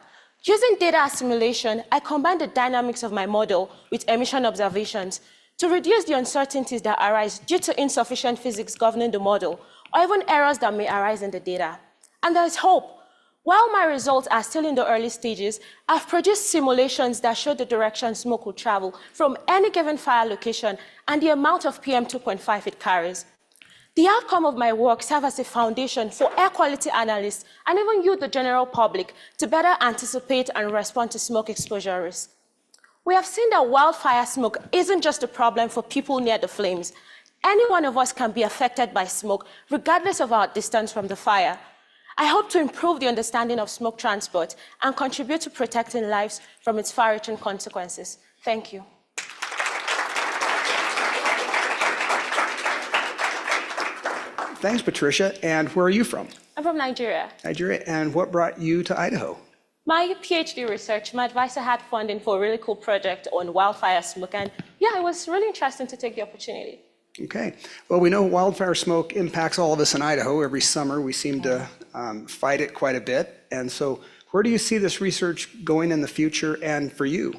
Using data assimilation, I combine the dynamics of my model with emission observations to reduce the uncertainties that arise due to insufficient physics governing the model, or even errors that may arise in the data. And there is hope. While my results are still in the early stages, I've produced simulations that show the direction smoke will travel from any given fire location and the amount of PM2.5 it carries. The outcome of my work serves as a foundation for air quality analysts and even you, the general public, to better anticipate and respond to smoke exposure risk. We have seen that wildfire smoke isn't just a problem for people near the flames. Any one of us can be affected by smoke, regardless of our distance from the fire. I hope to improve the understanding of smoke transport and contribute to protecting lives from its far-reaching consequences. Thank you. Thanks, Patricia. And where are you from? I'm from Nigeria. Nigeria. And what brought you to Idaho? My PhD research, my advisor had funding for a really cool project on wildfire smoke. And yeah, it was really interesting to take the opportunity. Okay. Well, we know wildfire smoke impacts all of us in Idaho. Every summer, we seem to fight it quite a bit. And so where do you see this research going in the future and for you?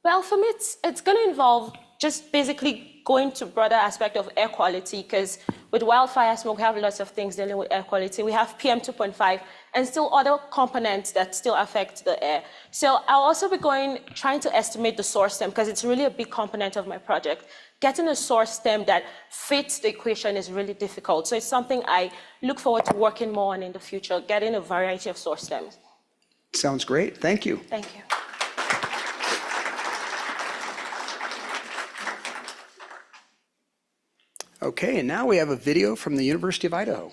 Well, for me, it's going to involve just basically going to broader aspect of air quality, because with wildfire smoke, we have lots of things dealing with air quality. We have PM 2.5 and still other components that still affect the air. So I'll also be trying to estimate the source stem, because it's really a big component of my project. Getting a source stem that fits the equation is really difficult. So it's something I look forward to working more on in the future, getting a variety of source stems. Sounds great. Thank you. Thank you. Okay, and now we have a video from the University of Idaho.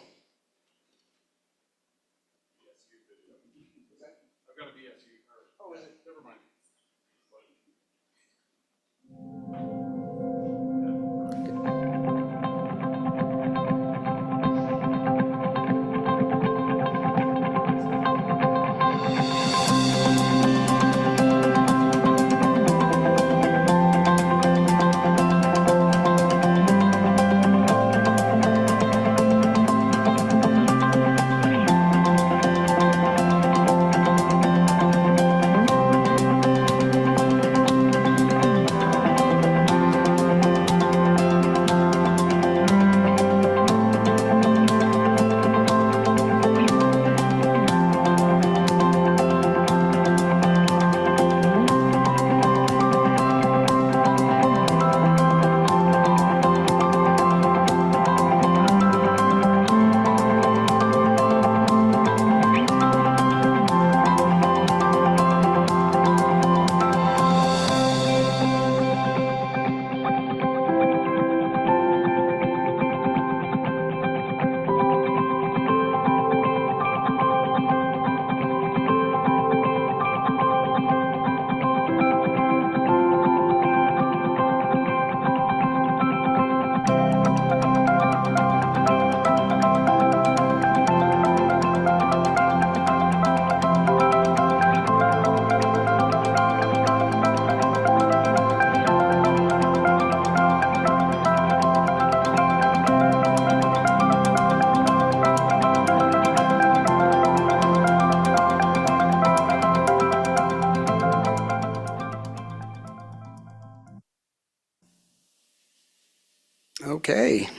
Okay.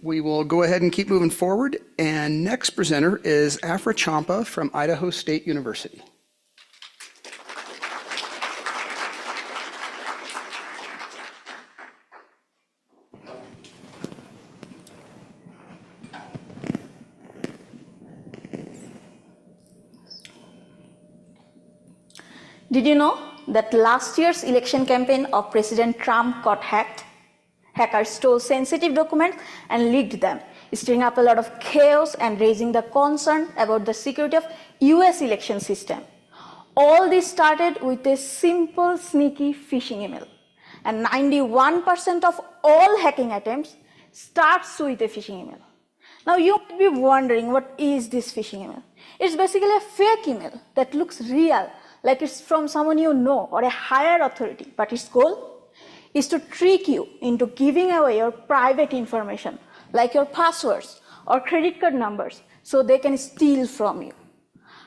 We will go ahead and keep moving forward. And next presenter is Afra Champa from Idaho State University. Did you know that last year's election campaign of President Trump got hacked? Hackers stole sensitive documents and leaked them, stirring up a lot of chaos and raising the concern about the security of US election system. All this started with a simple, sneaky phishing email. And 91% of all hacking attempts starts with a phishing email. Now you might be wondering, what is this phishing email? It's basically a fake email that looks real, like it's from someone you know or a higher authority, but its goal is to trick you into giving away your private information, like your passwords or credit card numbers, so they can steal from you.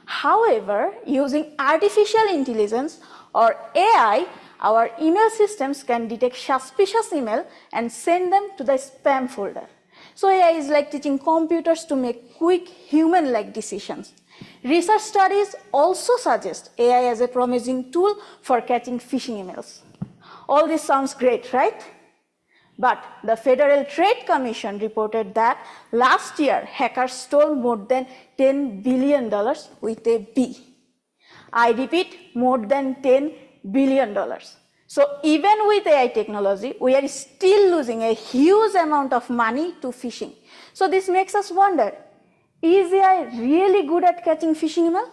However, using artificial intelligence or AI, our email systems can detect suspicious email and send them to the spam folder. So AI is like teaching computers to make quick human-like decisions. Research studies also suggest AI as a promising tool for catching phishing emails. All this sounds great, right? But the Federal Trade Commission reported that last year, hackers stole more than $10 billion with a B. I repeat, more than $10 billion. So even with AI technology, we are still losing a huge amount of money to phishing. So this makes us wonder, is AI really good at catching phishing email?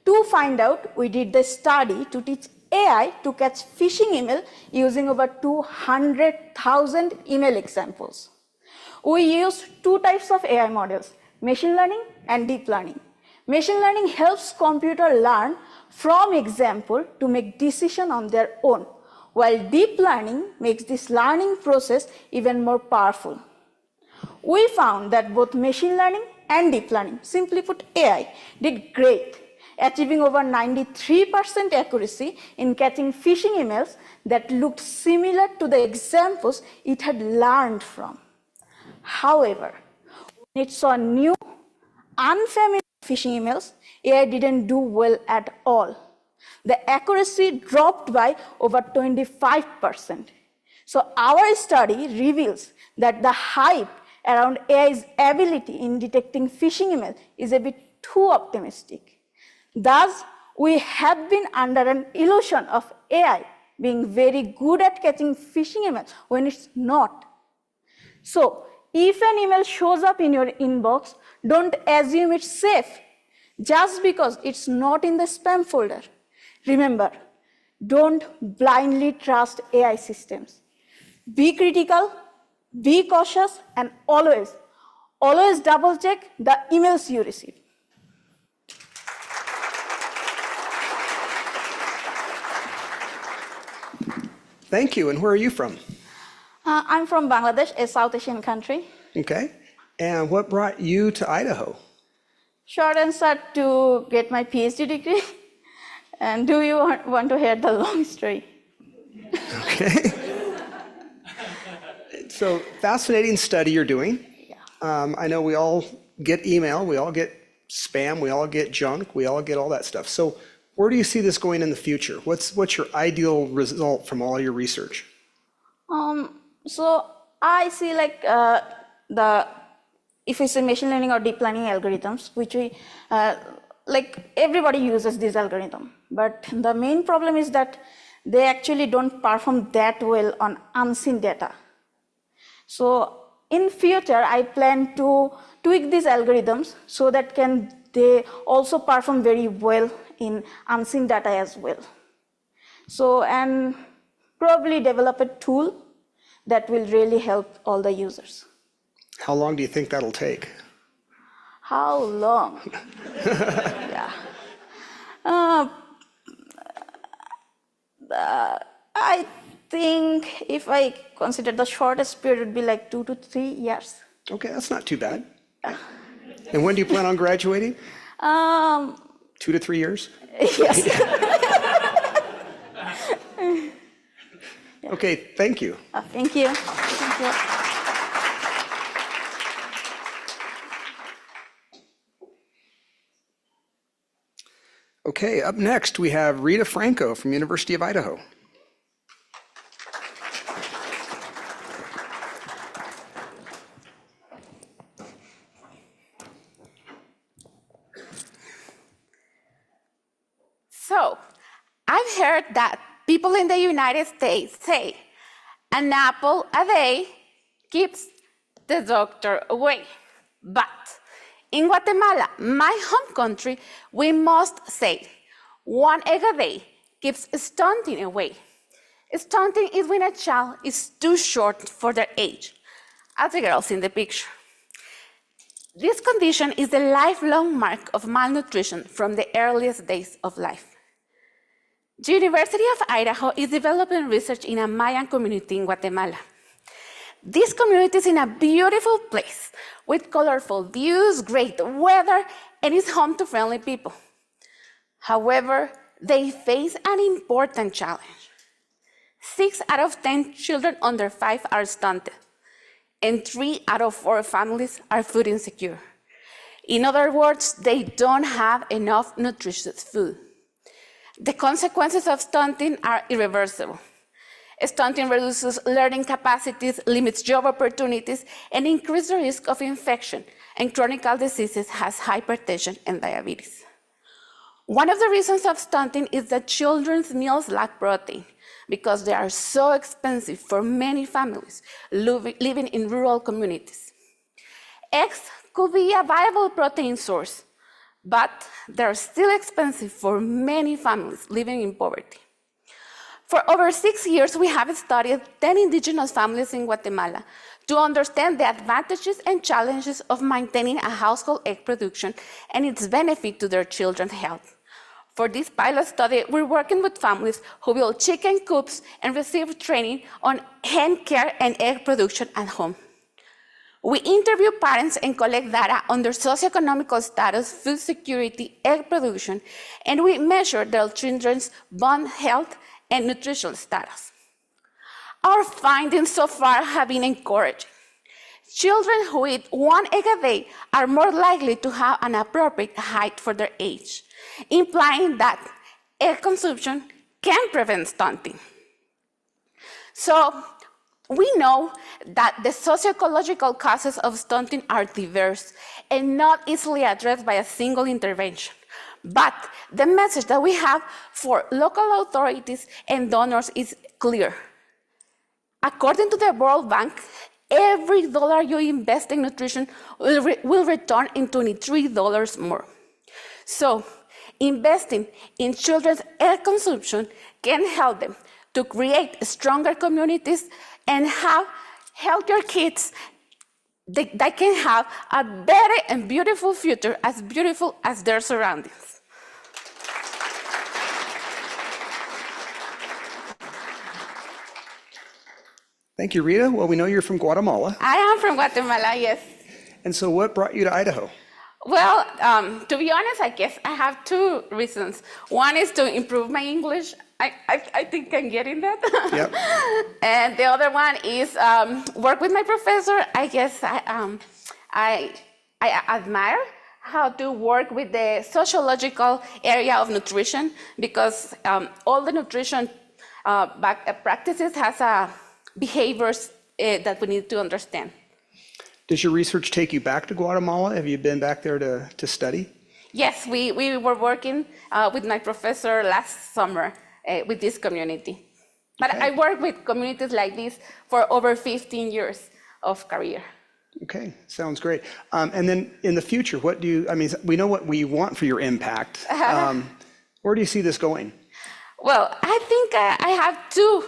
To find out, we did the study to teach AI to catch phishing email using over 200,000 email examples. We used two types of AI models, machine learning and deep learning. Machine learning helps computer learn from example to make decision on their own, while deep learning makes this learning process even more powerful. We found that both machine learning and deep learning, simply put AI, did great, achieving over 93% accuracy in catching phishing emails that looked similar to the examples it had learned from. However, when it saw new, unfamiliar phishing emails, AI didn't do well at all. The accuracy dropped by over 25%. So our study reveals that the hype around AI's ability in detecting phishing email is a bit too optimistic. Thus, we have been under an illusion of AI being very good at catching phishing emails when it's not. So, if an email shows up in your inbox, don't assume it's safe just because it's not in the spam folder. Remember, don't blindly trust AI systems. Be critical, be cautious, and always double check the emails you receive. Thank you. And where are you from? I'm from Bangladesh, a South Asian country. Okay. And what brought you to Idaho? Short answer, to get my PhD degree. And do you want to hear the long story? Okay. So, fascinating study you're doing. Yeah. I know we all get email, we all get spam, we all get junk, we all get all that stuff. So, where do you see this going in the future? What's your ideal result from all your research? So I see like if it's a machine learning or deep learning algorithms, which we like everybody uses this algorithm, but the main problem is that they actually don't perform that well on unseen data. So in future, I plan to tweak these algorithms so that they also perform very well in unseen data as well. So, and probably develop a tool that will really help all the users. How long do you think that'll take? How long? Yeah. I think if I consider the shortest period would be like 2 to 3 years. Okay, that's not too bad. And when do you plan on graduating? 2 to 3 years? Yes. Okay, thank you. Thank you. Thank you. Okay, up next we have Rita Franco from University of Idaho. So, I've heard that people in the United States say, an apple a day keeps the doctor away. But in Guatemala, my home country, we must say, 1 egg a day keeps stunting away. Stunting is when a child is too short for their age, as the girls in the picture. This condition is the lifelong mark of malnutrition from the earliest days of life. The University of Idaho is developing research in a Mayan community in Guatemala. This community is in a beautiful place with colorful views, great weather, and is home to friendly people. However, they face an important challenge. 6 out of 10 children under 5 are stunted, and 3 out of 4 families are food insecure. In other words, they don't have enough nutritious food. The consequences of stunting are irreversible. Stunting reduces learning capacities, limits job opportunities, and increases the risk of infection and chronic diseases as hypertension and diabetes. One of the reasons of stunting is that children's meals lack protein, because they are so expensive for many families living in rural communities. Eggs could be a viable protein source, but they're still expensive for many families living in poverty. For over 6 years, we have studied 10 indigenous families in Guatemala to understand the advantages and challenges of maintaining a household egg production and its benefit to their children's health. For this pilot study, we're working with families who build chicken coops and receive training on hen care and egg production at home. We interview parents and collect data on their socioeconomic status, food security, egg production, and we measure their children's bone health and nutritional status. Our findings so far have been encouraging. Children who eat 1 egg a day are more likely to have an appropriate height for their age, implying that egg consumption can prevent stunting. So we know that the socio-ecological causes of stunting are diverse and not easily addressed by a single intervention. But the message that we have for local authorities and donors is clear. According to the World Bank, every dollar you invest in nutrition will return in $23 more. So, investing in children's egg consumption can help them to create stronger communities and have healthier kids that can have a better and beautiful future, as beautiful as their surroundings. Thank you, Rita. Well, we know you're from Guatemala. I am from Guatemala, yes. And so what brought you to Idaho? Well, to be honest, I guess I have 2 reasons. One is to improve my English. I think I'm getting that. Yep. And the other one is work with my professor. I guess I admire how to work with the sociological area of nutrition, because all the nutrition practices has behaviors that we need to understand. Does your research take you back to Guatemala? Have you been back there to study? Yes, we were working with my professor last summer with this community. But I worked with communities like this for over 15 years of career. Okay, sounds great. And then in the future, we know what we want for your impact. Where do you see this going? Well, I think I have 2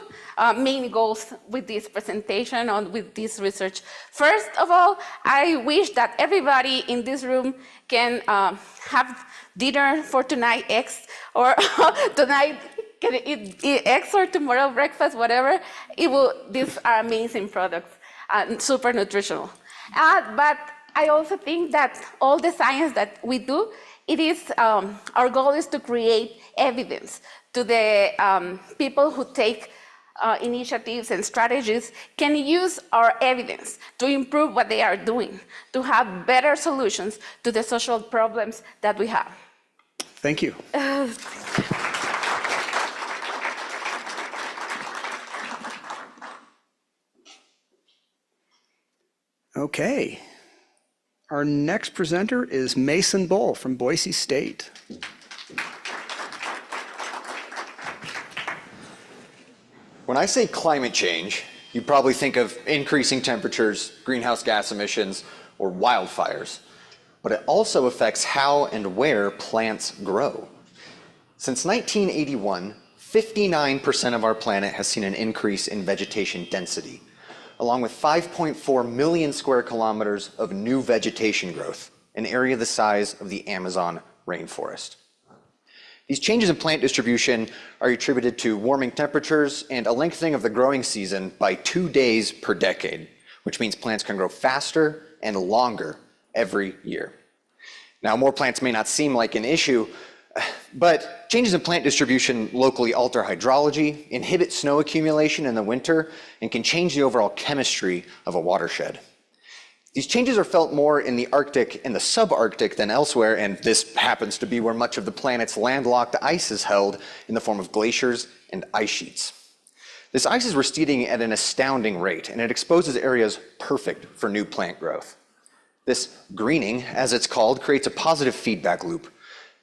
main goals with this presentation and with this research. First of all, I wish that everybody in this room can have dinner for tonight, eggs, or tonight can eat eggs, or tomorrow breakfast, whatever. These are amazing products, super nutritional. But I also think that all the science that we do, our goal is to create evidence to the people who take initiatives and strategies can use our evidence to improve what they are doing, to have better solutions to the social problems that we have. Thank you. Okay. Our next presenter is Mason Bull from Boise State. When I say climate change, you probably think of increasing temperatures, greenhouse gas emissions, or wildfires. But it also affects how and where plants grow. Since 1981, 59% of our planet has seen an increase in vegetation density, along with 5.4 million square kilometers of new vegetation growth, an area the size of the Amazon rainforest. These changes in plant distribution are attributed to warming temperatures and a lengthening of the growing season by 2 days per decade, which means plants can grow faster and longer every year. Now, more plants may not seem like an issue, but changes in plant distribution locally alter hydrology, inhibit snow accumulation in the winter, and can change the overall chemistry of a watershed. These changes are felt more in the Arctic and the subarctic than elsewhere, and this happens to be where much of the planet's landlocked ice is held in the form of glaciers and ice sheets. This ice is receding at an astounding rate, and it exposes areas perfect for new plant growth. This greening, as it's called, creates a positive feedback loop.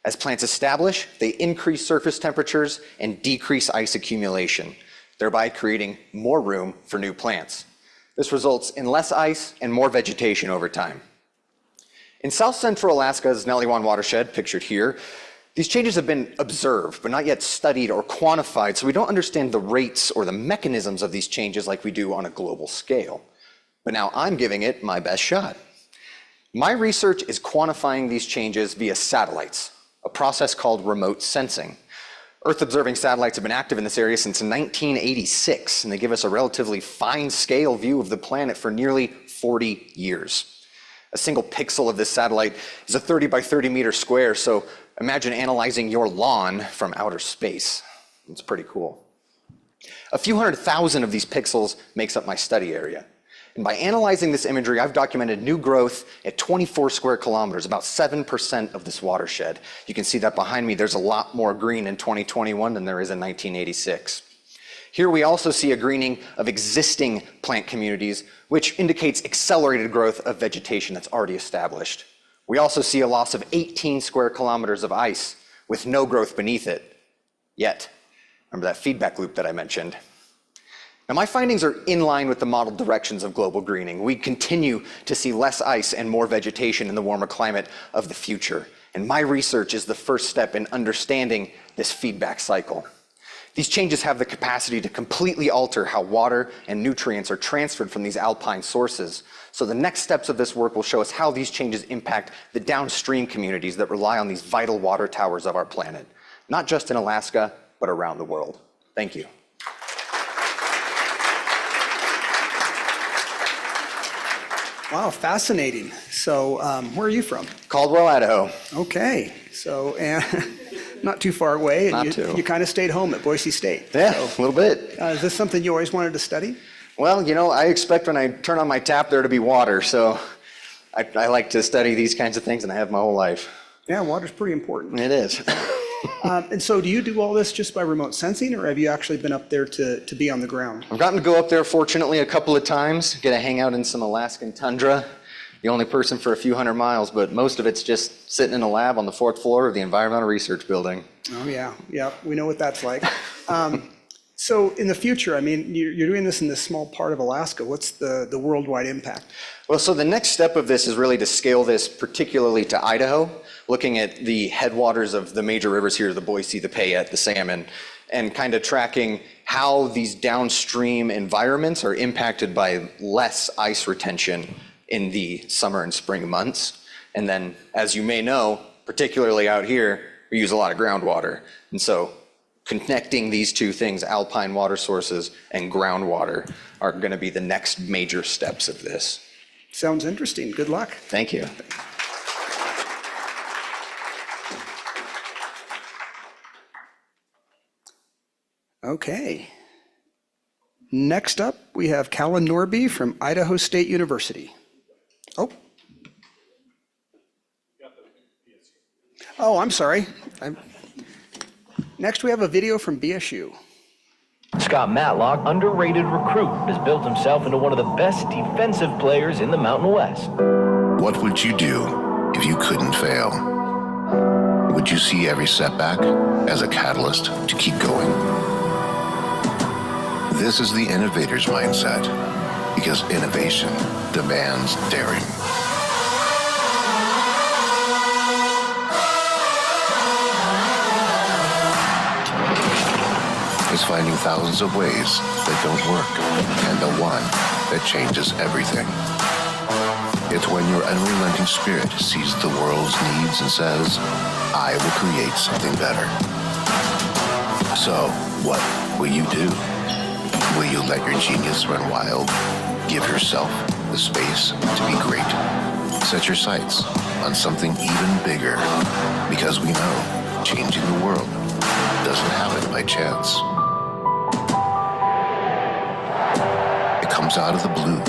As plants establish, they increase surface temperatures and decrease ice accumulation. thereby creating more room for new plants. This results in less ice and more vegetation over time. In south central Alaska's Neliwan watershed, pictured here, these changes have been observed, but not yet studied or quantified, so we don't understand the rates or the mechanisms of these changes like we do on a global scale. But now I'm giving it my best shot. My research is quantifying these changes via satellites, a process called remote sensing. Earth-observing satellites have been active in this area since 1986, and they give us a relatively fine-scale view of the planet for nearly 40 years. A single pixel of this satellite is a 30 by 30 meter square, so imagine analyzing your lawn from outer space. It's pretty cool. A few 100,000 of these pixels makes up my study area. And by analyzing this imagery, I've documented new growth at 24 square kilometers, about 7% of this watershed. You can see that behind me, there's a lot more green in 2021 than there is in 1986. Here we also see a greening of existing plant communities, which indicates accelerated growth of vegetation that's already established. We also see a loss of 18 square kilometers of ice with no growth beneath it yet. Remember that feedback loop that I mentioned? Now, my findings are in line with the modeled directions of global greening. We continue to see less ice and more vegetation in the warmer climate of the future. And my research is the first step in understanding this feedback cycle. These changes have the capacity to completely alter how water and nutrients are transferred from these alpine sources. So the next steps of this work will show us how these changes impact the downstream communities that rely on these vital water towers of our planet, not just in Alaska, but around the world. Thank you. Wow, fascinating. So where are you from? Caldwell, Idaho. Okay, so not too far away. And you kind of stayed home at Boise State. Yeah, a little bit. Is this something you always wanted to study? Well, you know, I expect when I turn on my tap there to be water, so I like to study these kinds of things, and I have my whole life. Yeah, water's pretty important. It is. And so do you do all this just by remote sensing, or have you actually been up there to be on the ground? I've gotten to go up there, fortunately, a couple of times, get to hang out in some Alaskan tundra. The only person for a few hundred miles, but most of it's just sitting in a lab on the 4th floor of the Environmental Research Building. Oh, yeah, we know what that's like. So in the future, I mean, you're doing this in this small part of Alaska. What's the worldwide impact? Well, so the next step of this is really to scale this particularly to Idaho, looking at the headwaters of the major rivers here, the Boise, the Payette, the Salmon, and kind of tracking how these downstream environments are impacted by less ice retention in the summer and spring months. And then, as you may know, particularly out here, we use a lot of groundwater. And so connecting these two things, alpine water sources and groundwater, are going to be the next major steps of this. Sounds interesting. Good luck. Thank you. Okay. Next up, we have Callan Norby from Idaho State University. Oh, I'm sorry. Next, we have a video from BSU. Scott Matlock, underrated recruit, has built himself into one of the best defensive players in the Mountain West. What would you do if you couldn't fail? Would you see every setback as a catalyst to keep going? This is the innovator's mindset, because innovation demands daring. Is finding thousands of ways that don't work, and the one that changes everything. It's when your unrelenting spirit sees the world's needs and says, I will create something better. So, what will you do? Will you let your genius run wild? Give yourself the space to be great? Set your sights on something even bigger, because we know changing the world doesn't happen by chance. It comes out of the blue.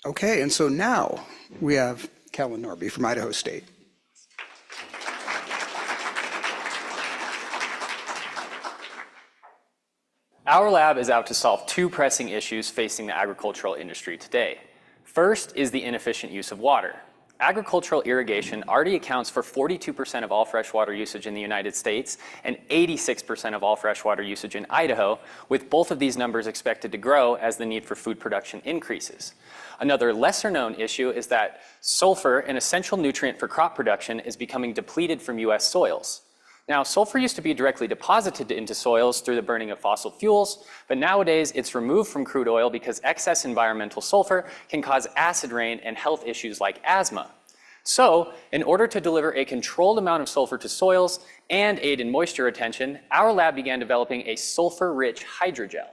Okay, and so now we have Callan Norby from Idaho State. Our lab is out to solve two pressing issues facing the agricultural industry today. First is the inefficient use of water. Agricultural irrigation already accounts for 42% of all freshwater usage in the United States and 86% of all freshwater usage in Idaho, with both of these numbers expected to grow as the need for food production increases. Another lesser-known issue is that sulfur, an essential nutrient for crop production, is becoming depleted from U.S. soils. Now, sulfur used to be directly deposited into soils through the burning of fossil fuels, but nowadays it's removed from crude oil because excess environmental sulfur can cause acid rain and health issues like asthma. So, in order to deliver a controlled amount of sulfur to soils and aid in moisture retention, our lab began developing a sulfur-rich hydrogel.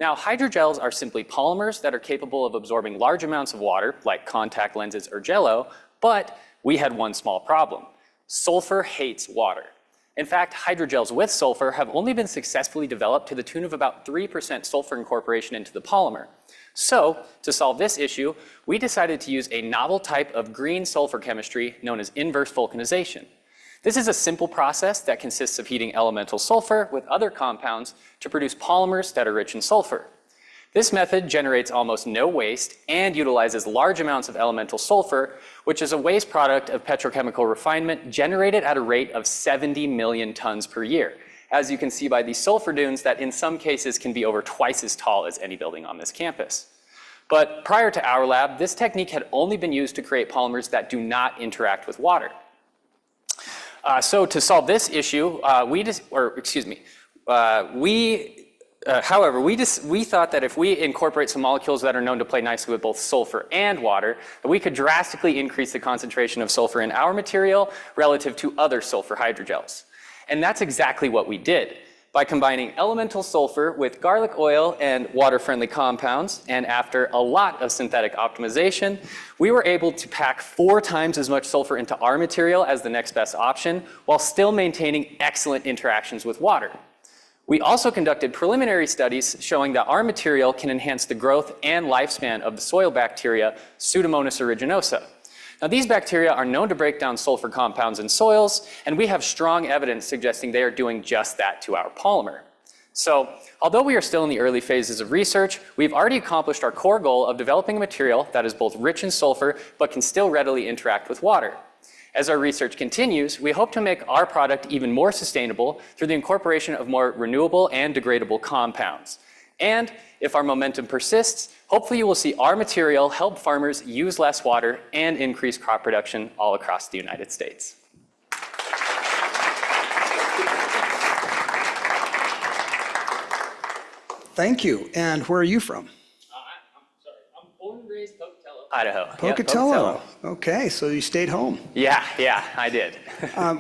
Now, hydrogels are simply polymers that are capable of absorbing large amounts of water, like contact lenses or jello, but we had one small problem. Sulfur hates water. In fact, hydrogels with sulfur have only been successfully developed to the tune of about 3% sulfur incorporation into the polymer. So, to solve this issue, we decided to use a novel type of green sulfur chemistry known as inverse vulcanization. This is a simple process that consists of heating elemental sulfur with other compounds to produce polymers that are rich in sulfur. This method generates almost no waste and utilizes large amounts of elemental sulfur, which is a waste product of petrochemical refinement generated at a rate of 70 million tons per year. As you can see by these sulfur dunes that in some cases can be over twice as tall as any building on this campus. But prior to our lab, this technique had only been used to create polymers that do not interact with water. So to solve this issue, we thought that if we incorporate some molecules that are known to play nicely with both sulfur and water, that we could drastically increase the concentration of sulfur in our material relative to other sulfur hydrogels. And that's exactly what we did. By combining elemental sulfur with garlic oil and water-friendly compounds, and after a lot of synthetic optimization, we were able to pack 4 times as much sulfur into our material as the next best option, while still maintaining excellent interactions with water. We also conducted preliminary studies showing that our material can enhance the growth and lifespan of the soil bacteria Pseudomonas aeruginosa. Now, these bacteria are known to break down sulfur compounds in soils, and we have strong evidence suggesting they are doing just that to our polymer. So, although we are still in the early phases of research, we've already accomplished our core goal of developing a material that is both rich in sulfur, but can still readily interact with water. As our research continues, we hope to make our product even more sustainable through the incorporation of more renewable and degradable compounds. And if our momentum persists, hopefully you will see our material help farmers use less water and increase crop production all across the United States. Thank you. And where are you from? I'm born and raised Pocatello, Idaho. Pocatello. Okay, so you stayed home. Yeah, I did.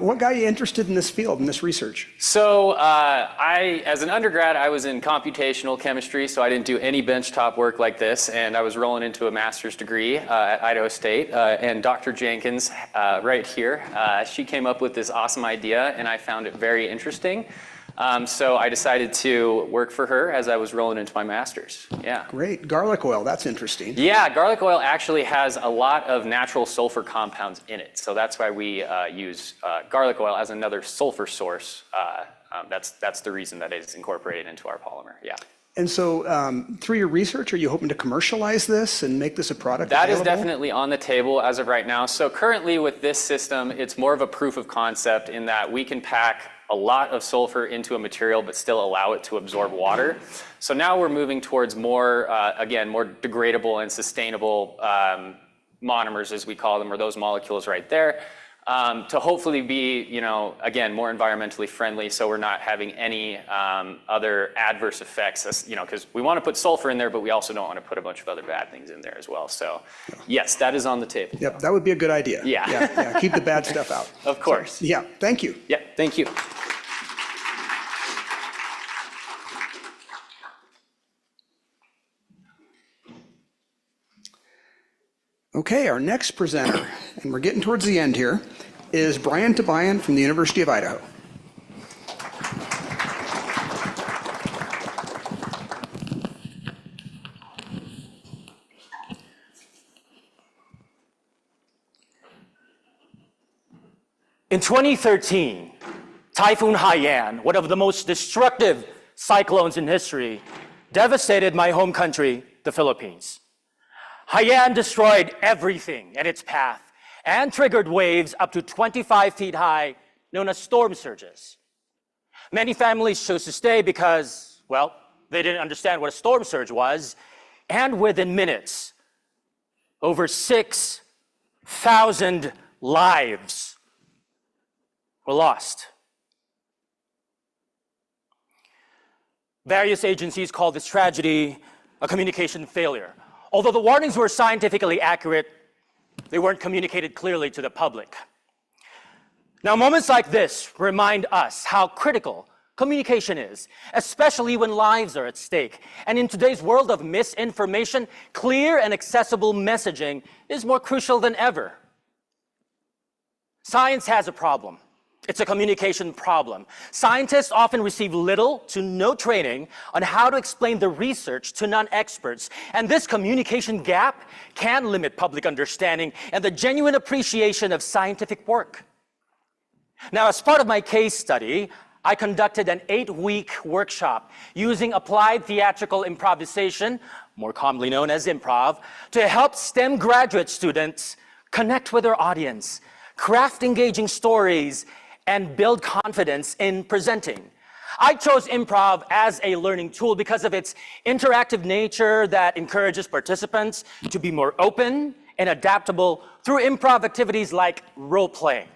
What got you interested in this field, in this research? So as an undergrad, I was in computational chemistry, so I didn't do any benchtop work like this, and I was rolling into a master's degree at Idaho State, and Dr. Jenkins, right here, she came up with this awesome idea, and I found it very interesting. So I decided to work for her as I was rolling into my master's. Yeah. Great. Garlic oil, that's interesting. Yeah, garlic oil actually has a lot of natural sulfur compounds in it. So that's why we use garlic oil as another sulfur source. That's the reason that it's incorporated into our polymer. Yeah. And so through your research, are you hoping to commercialize this and make this a product That available? is definitely on the table as of right now. So currently with this system, it's more of a proof of concept in that we can pack a lot of sulfur into a material but still allow it to absorb water. So now we're moving towards more, again, more degradable and sustainable monomers, as we call them, or those molecules right there, to hopefully be, again, more environmentally friendly, so we're not having any other adverse effects, because we want to put sulfur in there, but we also don't want to put a bunch of other bad things in there as well. So yes, that is on the table. Yep, that would be a good idea. Yeah. Keep the bad stuff out. Of course. So, yeah, thank you. Yeah, thank you. Okay, our next presenter, and we're getting towards the end here, is Brian Tabayan from the University of Idaho. In 2013, Typhoon Haiyan, one of the most destructive cyclones in history devastated my home country, the Philippines. Haiyan destroyed everything in its path and triggered waves up to 25 feet high, known as storm surges. Many families chose to stay because, well, they didn't understand what a storm surge was, and within minutes, over 6,000 lives were lost. Various agencies call this tragedy a communication failure. Although the warnings were scientifically accurate, they weren't communicated clearly to the public. Now, moments like this remind us how critical communication is, especially when lives are at stake. And in today's world of misinformation, clear and accessible messaging is more crucial than ever. Science has a problem. It's a communication problem. Scientists often receive little to no training on how to explain the research to non-experts, and this communication gap can limit public understanding and the genuine appreciation of scientific work. Now, as part of my case study, I conducted an 8-week workshop using applied theatrical improvisation, more commonly known as improv, to help STEM graduate students connect with their audience, craft engaging stories, and build confidence in presenting. I chose improv as a learning tool because of its interactive nature that encourages participants to be more open and adaptable through improv activities like role-playing.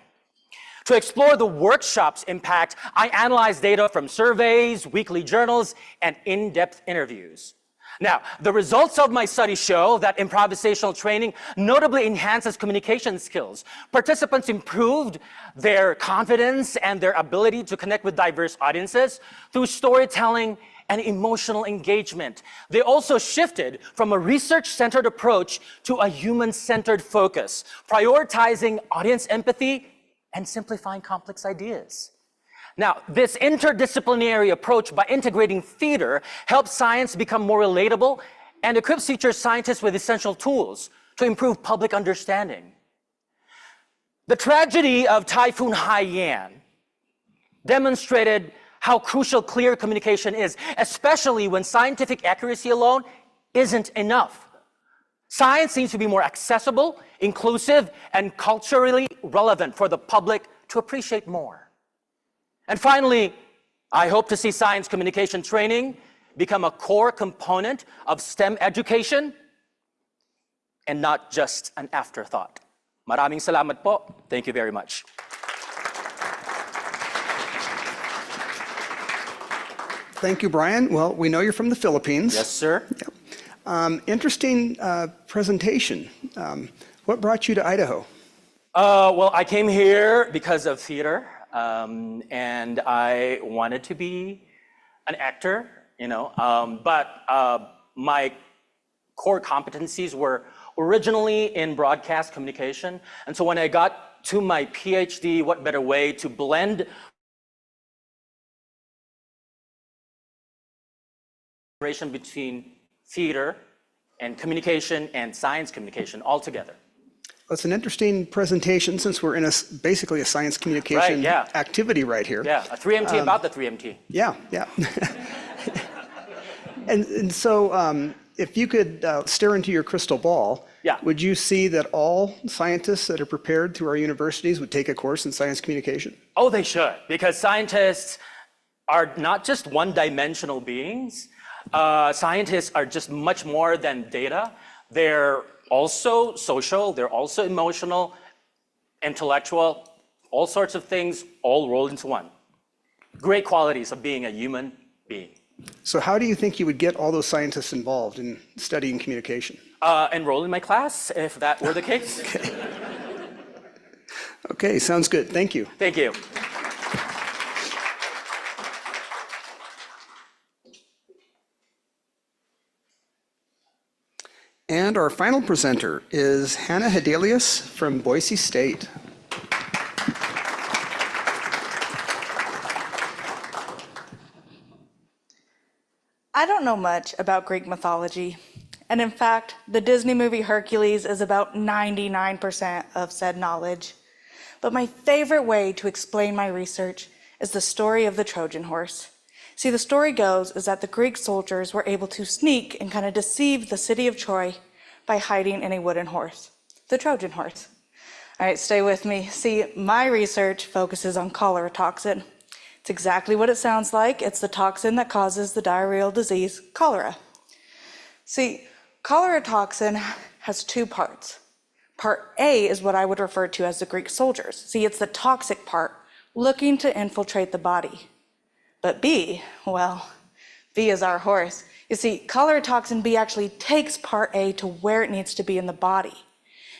To explore the workshop's impact, I analyzed data from surveys, weekly journals, and in-depth interviews. Now, the results of my study show that improvisational training notably enhances communication skills. Participants improved their confidence and their ability to connect with diverse audiences through storytelling and emotional engagement. They also shifted from a research-centered approach to a human-centered focus, prioritizing audience empathy and simplifying complex ideas. Now, this interdisciplinary approach by integrating theater helps science become more relatable and equips future scientists with essential tools to improve public understanding. The tragedy of Typhoon Haiyan demonstrated how crucial clear communication is, especially when scientific accuracy alone isn't enough. Science needs to be more accessible, inclusive, and culturally relevant for the public to appreciate more. And finally, I hope to see science communication training become a core component of STEM education and not just an afterthought. Maraming salamat po. Thank you very much. Thank you, Brian. Well, we know you're from the Philippines. Yes, sir. Yep. Interesting presentation. What brought you to Idaho? Well, I came here because of theater, and I wanted to be an actor, but my core competencies were originally in broadcast communication. And so when I got to my PhD, what better way to blend between theater and communication and science communication all together. Well, it's an interesting presentation since we're in basically a science communication activity right here. Yeah, a 3MT about the 3MT. Yeah. And so if you could stare into your crystal ball, would you see that all scientists that are prepared through our universities would take a course in science communication? Oh, they should, because scientists are not just one-dimensional beings. Scientists are just much more than data. They're also social, they're also emotional, intellectual, all sorts of things all rolled into one. Great qualities of being a human being. So how do you think you would get all those scientists involved in studying communication? Enroll in my class, if that were the case. Okay, sounds good. Thank you. Thank you. And our final presenter is Hannah Hedelius from Boise State. I don't know much about Greek mythology, and in fact, the Disney movie Hercules is about 99% of said knowledge. But my favorite way to explain my research is the story of the Trojan horse. See, the story goes is that the Greek soldiers were able to sneak and kind of deceive the city of Troy by hiding in a wooden horse, the Trojan horse. All right, stay with me. See, my research focuses on cholera toxin. It's exactly what it sounds like. It's the toxin that causes the diarrheal disease, cholera. See, cholera toxin has two parts. Part A is what I would refer to as the Greek soldiers. See, it's the toxic part, looking to infiltrate the body. But B, well, B is our horse. You see, cholera toxin B actually takes part A to where it needs to be in the body.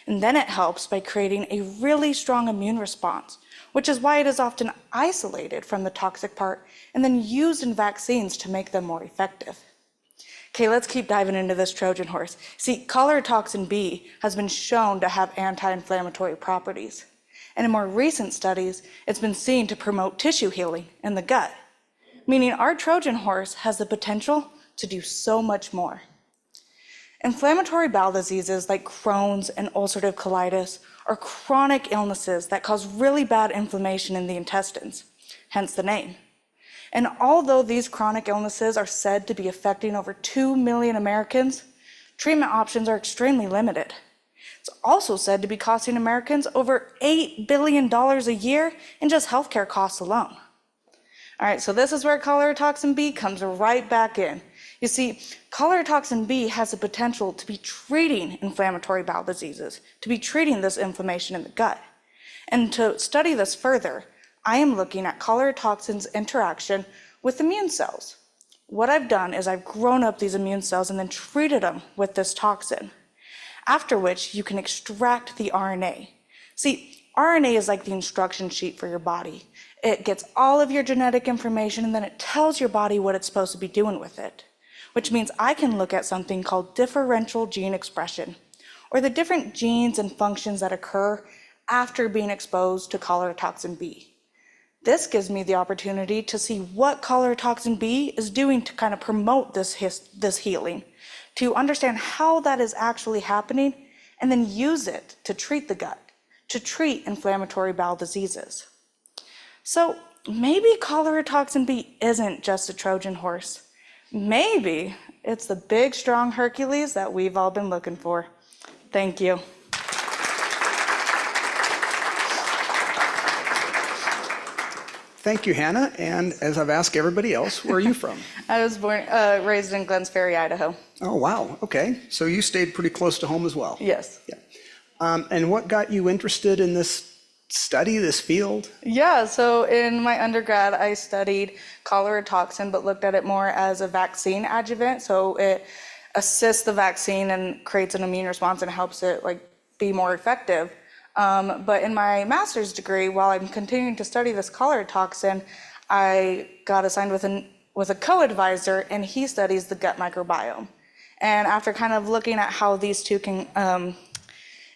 And then it helps by creating a really strong immune response, which is why it is often isolated from the toxic part and then used in vaccines to make them more effective. Okay, let's keep diving into this Trojan horse. See, cholera toxin B has been shown to have anti-inflammatory properties. And in more recent studies, it's been seen to promote tissue healing in the gut, meaning our Trojan horse has the potential to do so much more. Inflammatory bowel diseases like Crohn's and ulcerative colitis are chronic illnesses that cause really bad inflammation in the intestines, hence the name. And although these chronic illnesses are said to be affecting over 2 million Americans, treatment options are extremely limited. It's also said to be costing Americans over $8 billion a year in just healthcare costs alone. All right, so this is where cholera toxin B comes right back in. You see, cholera toxin B has the potential to be treating inflammatory bowel diseases, to be treating this inflammation in the gut. And to study this further, I am looking at cholera toxin's interaction with immune cells. What I've done is I've grown up these immune cells and then treated them with this toxin, after which you can extract the RNA. See, RNA is like the instruction sheet for your body. It gets all of your genetic information and then it tells your body what it's supposed to be doing with it, which means I can look at something called differential gene expression, or the different genes and functions that occur after being exposed to cholera toxin B. This gives me the opportunity to see what cholera toxin B is doing to kind of promote this healing, to understand how that is actually happening, and then use it to treat the gut, to treat inflammatory bowel diseases. So maybe cholera toxin B isn't just a Trojan horse. Maybe it's the big, strong Hercules that we've all been looking for. Thank you. Thank you, Hannah. And as I've asked everybody else, where are you from? I was raised in Glenns Ferry, Idaho. Oh, wow. Okay. So you stayed pretty close to home as well. Yes. Yeah. And what got you interested in this study, this field? Yeah, so in my undergrad, I studied cholera toxin, but looked at it more as a vaccine adjuvant. So it assists the vaccine and creates an immune response and helps it be more effective. But in my master's degree, while I'm continuing to study this cholera toxin, I got assigned with a co-advisor, and he studies the gut microbiome. And after kind of looking at how these two can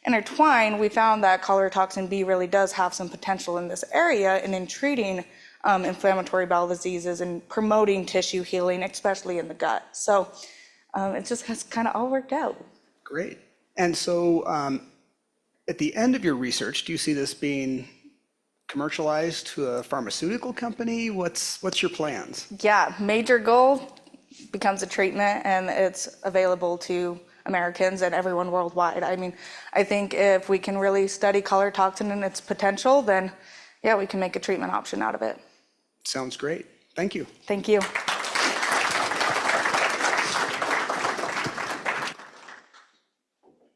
intertwine, we found that cholera toxin B really does have some potential in this area and in treating inflammatory bowel diseases and promoting tissue healing, especially in the gut. So it just has kind of all worked out. Great. And so at the end of your research, do you see this being commercialized to a pharmaceutical company? What's your plans? Yeah, major goal becomes a treatment, and it's available to Americans and everyone worldwide. I mean, I think if we can really study cholera toxin and its potential, then yeah, we can make a treatment option out of it. Sounds great. Thank you. Thank you.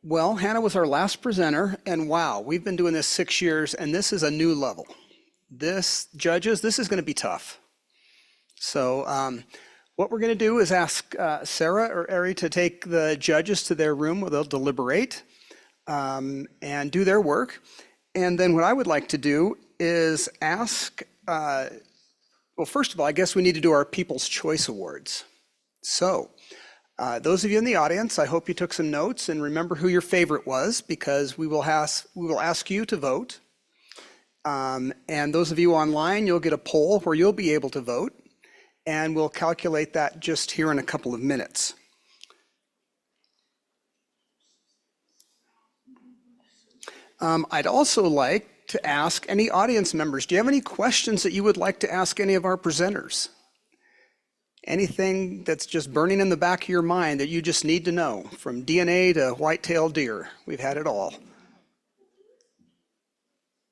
Well, Hannah was our last presenter, and wow, we've been doing this 6 years, and this is a new level. Judges, this is going to be tough. So what we're going to do is ask Sarah or Ari to take the judges to their room where they'll deliberate and do their work. And then what I would like to do is ask, well, first of all, I guess we need to do our People's Choice Awards. So those of you in the audience, I hope you took some notes and remember who your favorite was, because we will ask you to vote. And those of you online, you'll get a poll where you'll be able to vote. And we'll calculate that just here in a couple of minutes. I'd also like to ask any audience members, do you have any questions that you would like to ask any of our presenters? anything that's just burning in the back of your mind that you just need to know, from DNA to white-tailed deer. We've had it all.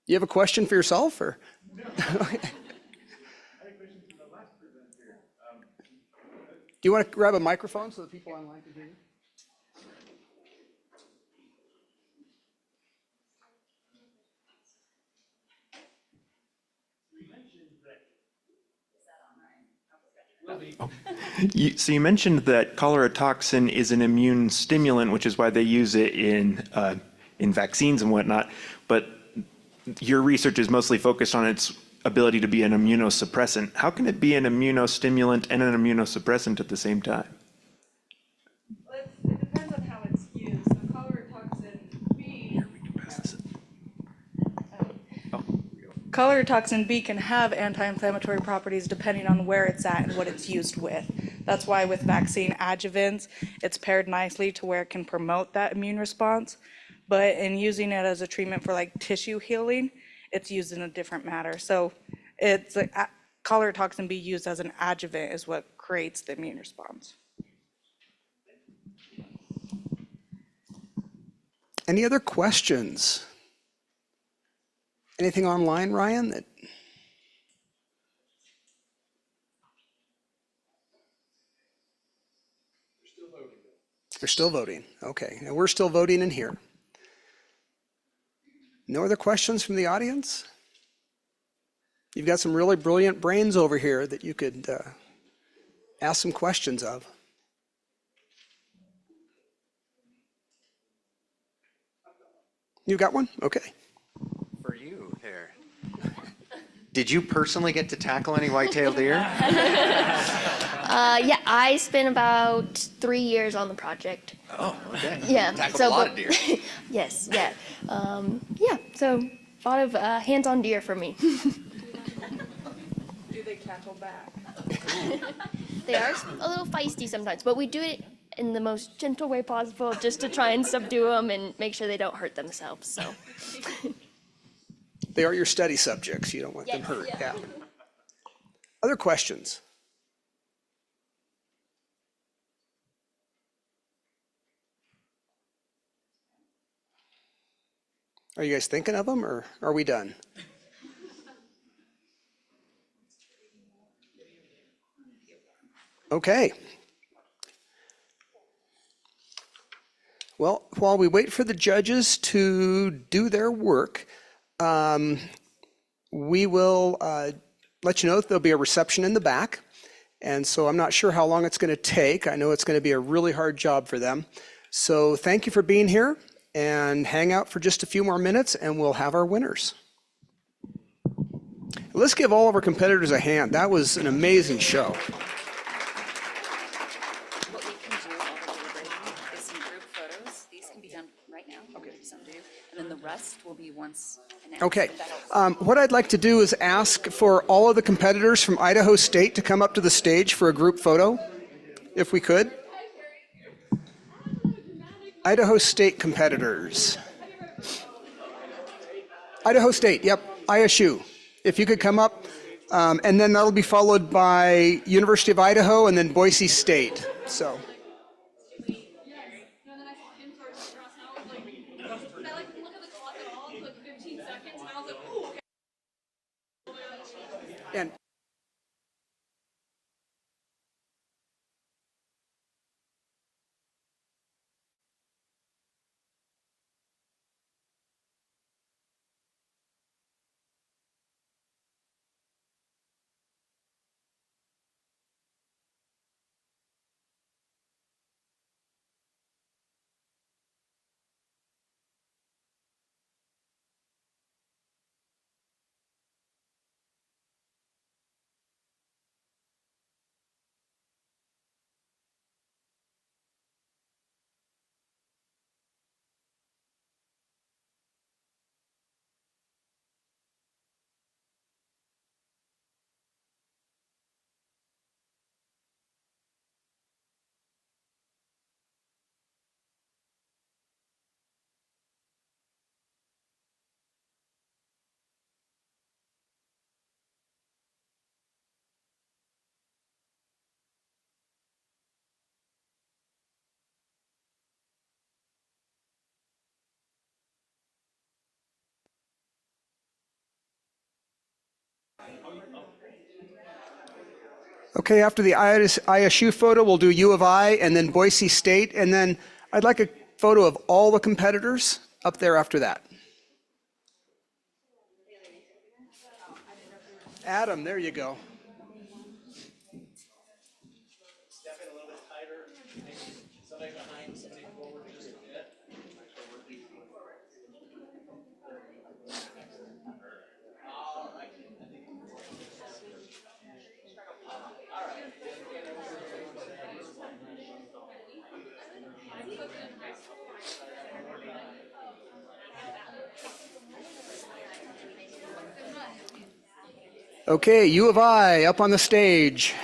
You have a question for yourself, or? Do you want to grab a microphone so the people online can hear you? So you mentioned that cholera toxin is an immune stimulant, which is why they use it in vaccines and whatnot. But your research is mostly focused on its ability to be an immunosuppressant. How can it be an immunostimulant and an immunosuppressant at the same time? It depends on how it's used. The cholera toxin B. Cholera toxin B can have anti-inflammatory properties depending on where it's at and what it's used with. That's why with vaccine adjuvants, it's paired nicely to where it can promote that immune response. But in using it as a treatment for like tissue healing, it's used in a different manner. So it's cholera toxin B used as an adjuvant is what creates the immune response. Any other questions? Anything online, Ryan? They're still voting. Okay, and we're still voting in here. No other questions from the audience? You've got some really brilliant brains over here that you could ask some questions of. You got one? Okay. For you there. Did you personally get to tackle any white-tailed deer? Yeah, I spent about 3 years on the project. Oh, okay. Yeah. Tackled a lot of deer. Yes, yeah. Yeah, so a lot of hands-on deer for me. Do they tackle back? They are a little feisty sometimes, but we do it in the most gentle way possible just to try and subdue them and make sure they don't hurt themselves, so. They are your study subjects. You don't want them hurt. Yeah. Other questions? Are you guys thinking of them, or are we done? Okay. Well, while we wait for the judges to do their work, we will let you know that there'll be a reception in the back. And so I'm not sure how long it's going to take. I know it's going to be a really hard job for them. So thank you for being here, and hang out for just a few more minutes and we'll have our winners. Let's give all of our competitors a hand. That was an amazing show. What we can do while we're deliberating is some group photos. These can be done right now. Okay. Some do. And then the rest will be once announced. Okay. What I'd like to do is ask for all of the competitors from Idaho State to come up to the stage for a group photo, if we could. Idaho State competitors. Idaho State, yep, ISU. If you could come up, and then that'll be followed by University of Idaho and then Boise State. So. And Okay, after the ISU photo, we'll do U of I and then Boise State. And then I'd like a photo of all the competitors up there after that. Adam, there you go. Okay, U of I up on the stage.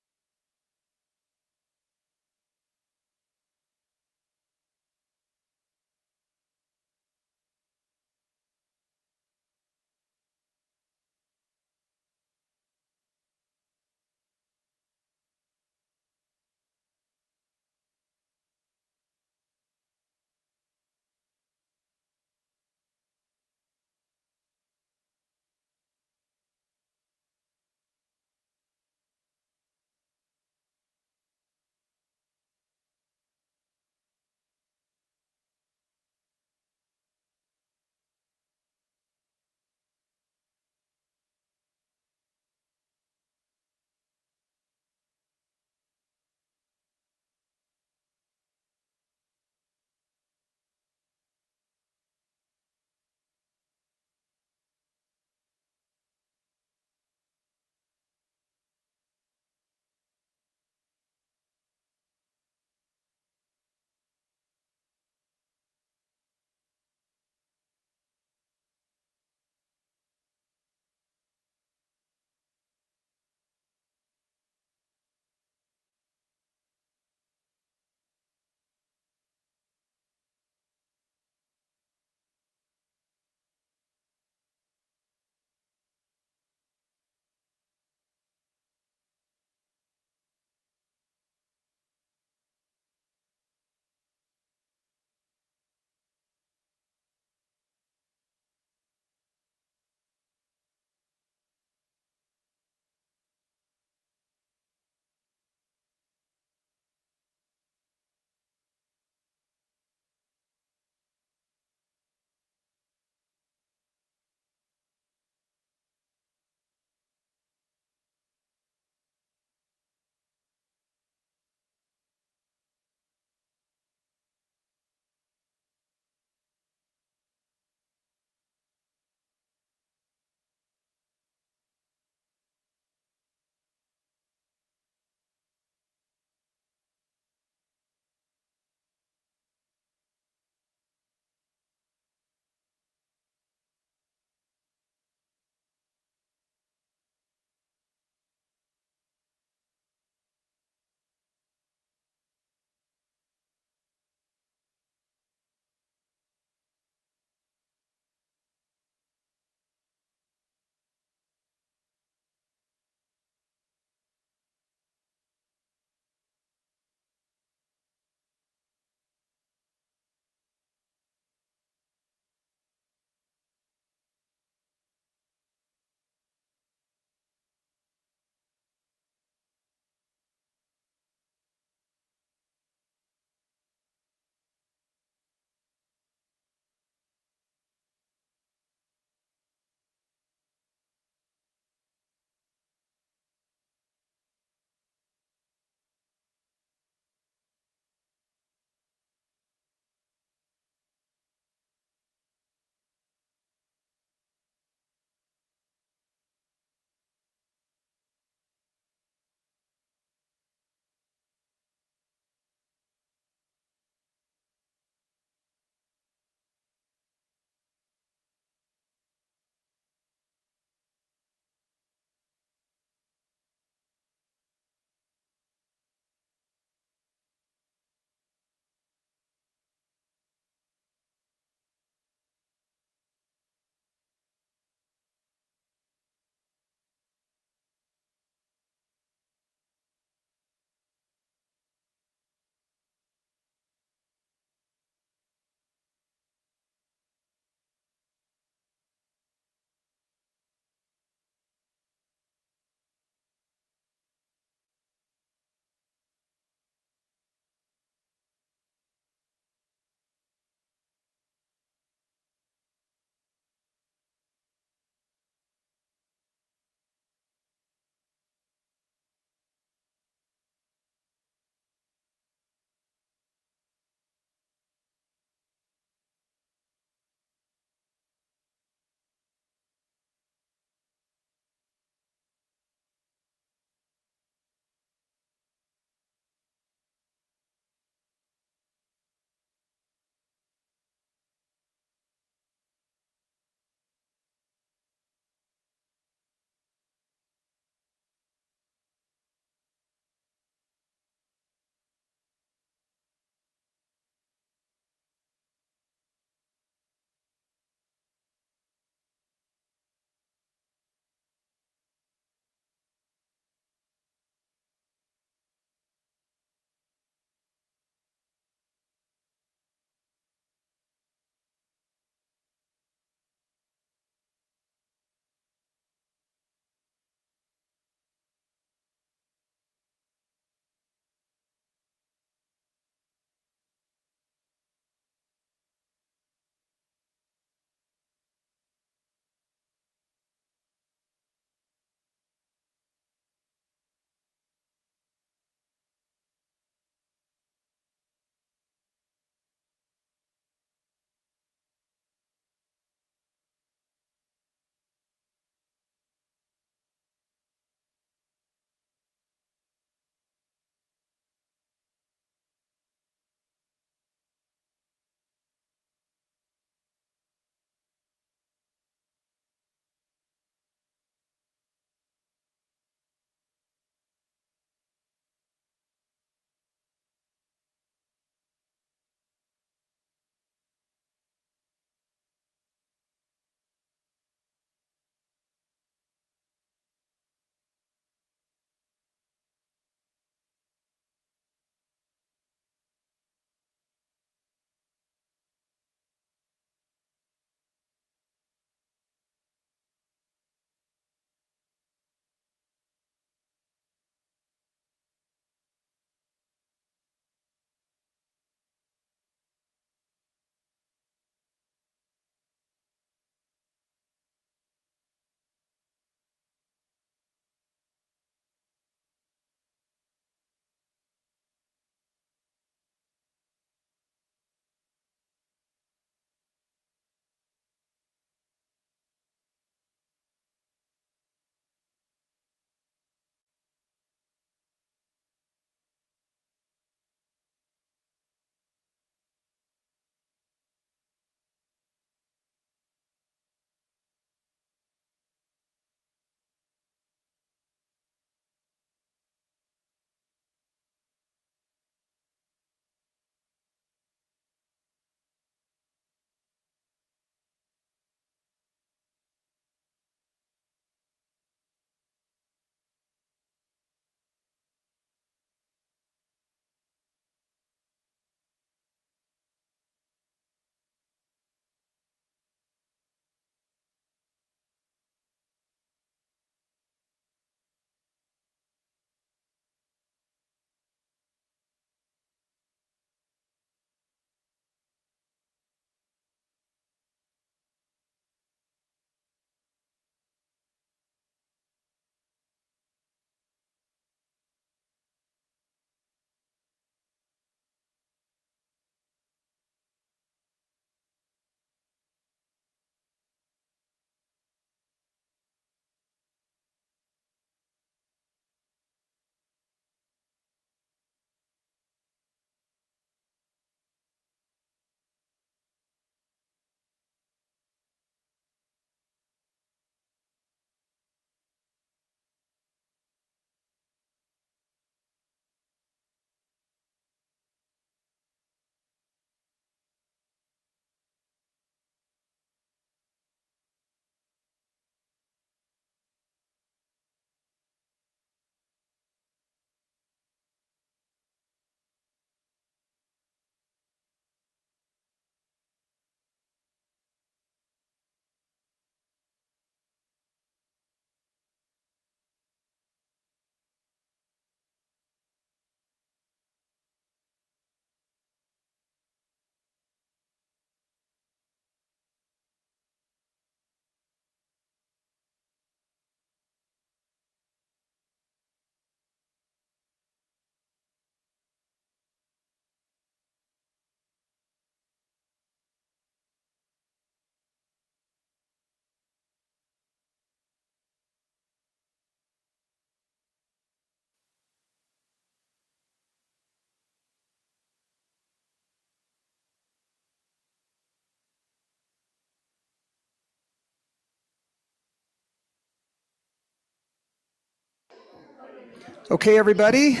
Okay, everybody,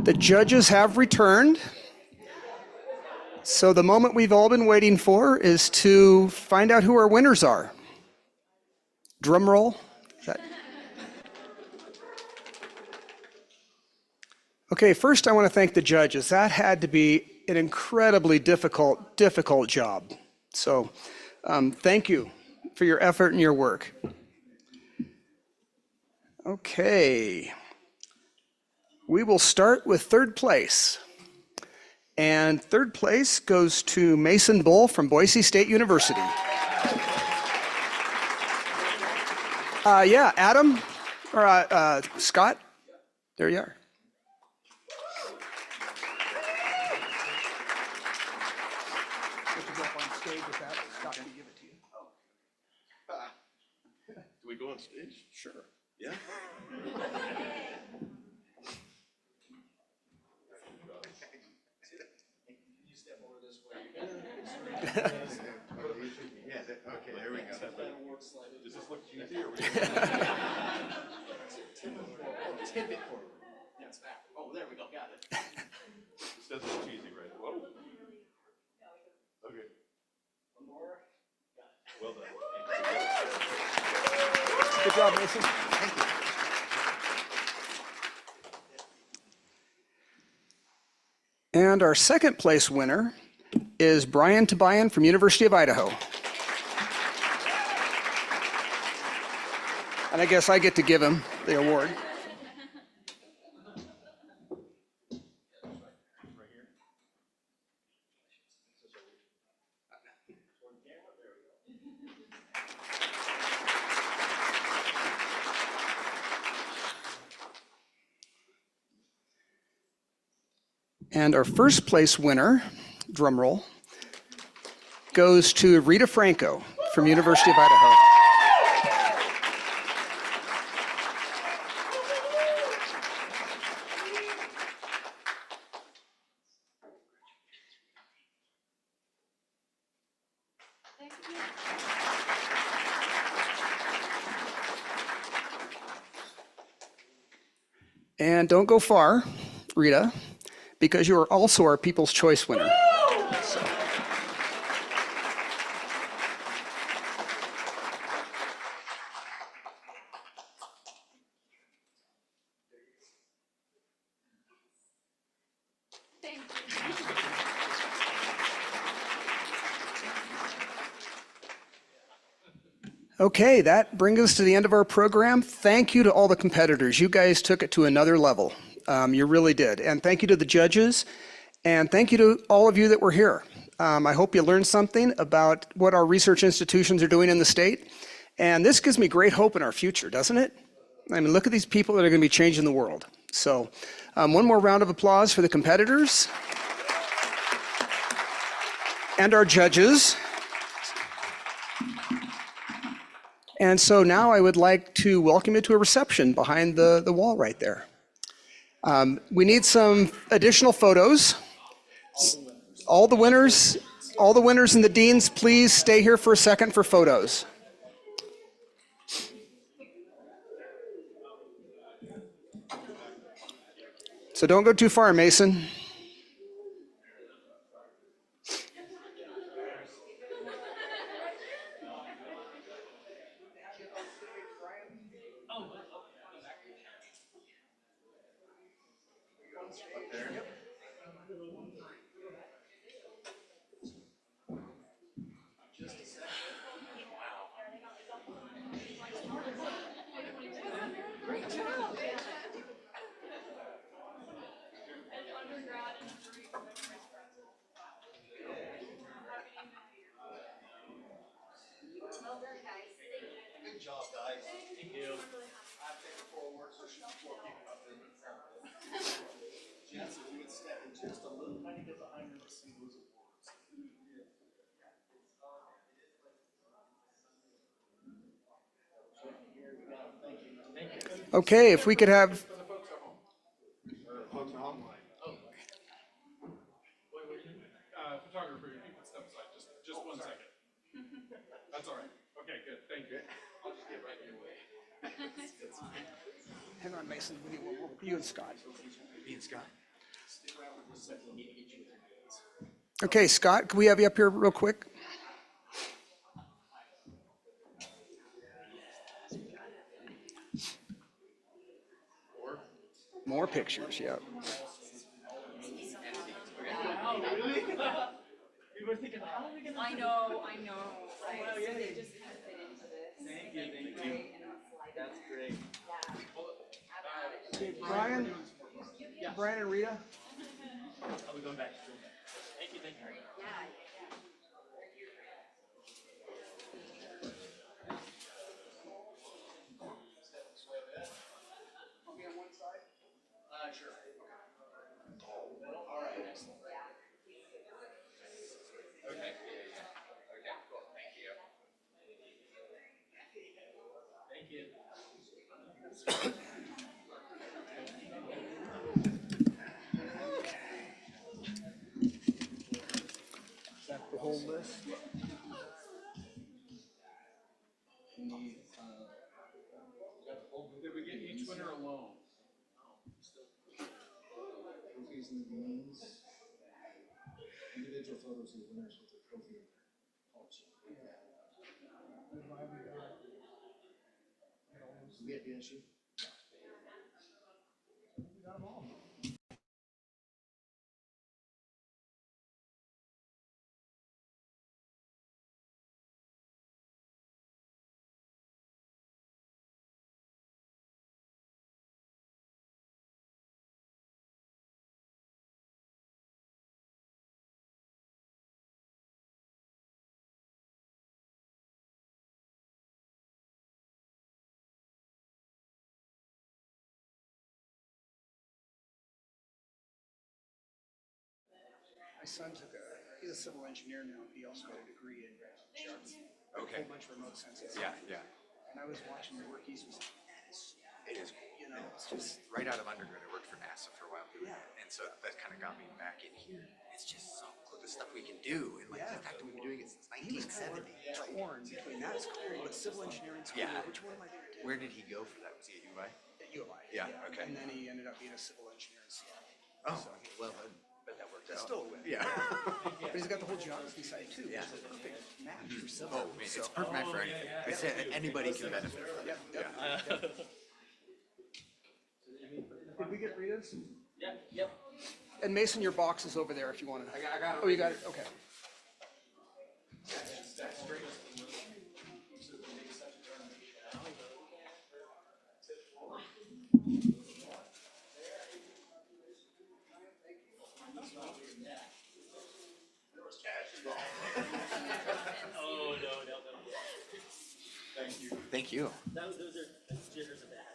the judges have returned. So the moment we've all been waiting for is to find out who our winners are. Drum roll. Okay, first I want to thank the judges. That had to be an incredibly difficult job. So thank you for your effort and your work. Okay, we will start with third place. And third place goes to Mason Bull from Boise State University. Yeah, Adam, or Scott, there you are. Do we go on stage? Sure. Yeah. Okay, there we go. Does this look cheesy or tip it forward? That's back. Oh, there we go. Got it. This doesn't look cheesy, right? Whoa. Okay. One more. Well done. Good job, Mason. Thank you. And our second place winner is Brian Tabayan from University of Idaho. And I guess I get to give him the award. And our first place winner, drum roll, goes to Rita Franco from University of Idaho. And don't go far, Rita, because you are also our People's Choice winner. So. Okay, that brings us to the end of our program. Thank you to all the competitors. You guys took it to another level. You really did. And thank you to the judges. And thank you to all of you that were here. I hope you learned something about what our research institutions are doing in the state. And this gives me great hope in our future, doesn't it? I mean, look at these people that are going to be changing the world. So one more round of applause for the competitors and our judges. And so now I would like to welcome you to a reception behind the wall right there. We need some additional photos. All the winners and the deans, please stay here for a second for photos. So don't go too far, Mason. Good job, guys. Thank you. Jess, if you would step in just a little tiny bit behind her, let's see who's awards. Okay, if we could have. Photographer, if you could step aside just 1 second. That's all right. Okay, good. Thank you. I'll just get right in your way. Hang on. on, Mason. You and Scott. Me and Scott. Okay, Scott, can we have you up here real quick? More pictures, yeah. I know. Right. So they just kind of fit into this. Thank you. That's great. Okay, Brian and Rita. Are we going back? Thank you. Sure. All right. Excellent. Okay. Okay, cool. Thank you. Is that the whole list? Did we get each winner alone? Individual photos of the winners with the trophy in their pouch. We had the issue. We got them all. My son he's a civil engineer now, but he also got a degree in charts. Okay. A whole bunch of remote sensing. Yeah. And I was watching the work he's was, It is. you know, it's just. Right out of undergrad, I worked for NASA for a while doing it, and so that kind of got me back in here. It's just so cool, the stuff we can do, and like the fact that we've been doing it since He was kind 1970. of torn between that school, but civil engineering school. Yeah. Which one am I going to do? Where did he go for that? Was he at UI? At U of I. Yeah, okay. And then he ended up being a civil engineer in Seattle. Oh, well, but that worked out. Still a win. Yeah. But he's got the whole geography side too. Yeah. It's a perfect match for civil. Oh, man, it's perfect match for anything. I said anybody can benefit from it. Yeah. Did we get Rita's? Yep. And Mason, your box is over there if you want to. I got it. Oh, you got it? Okay. Oh, no. Thank you. Thank you. Those are jitters of that.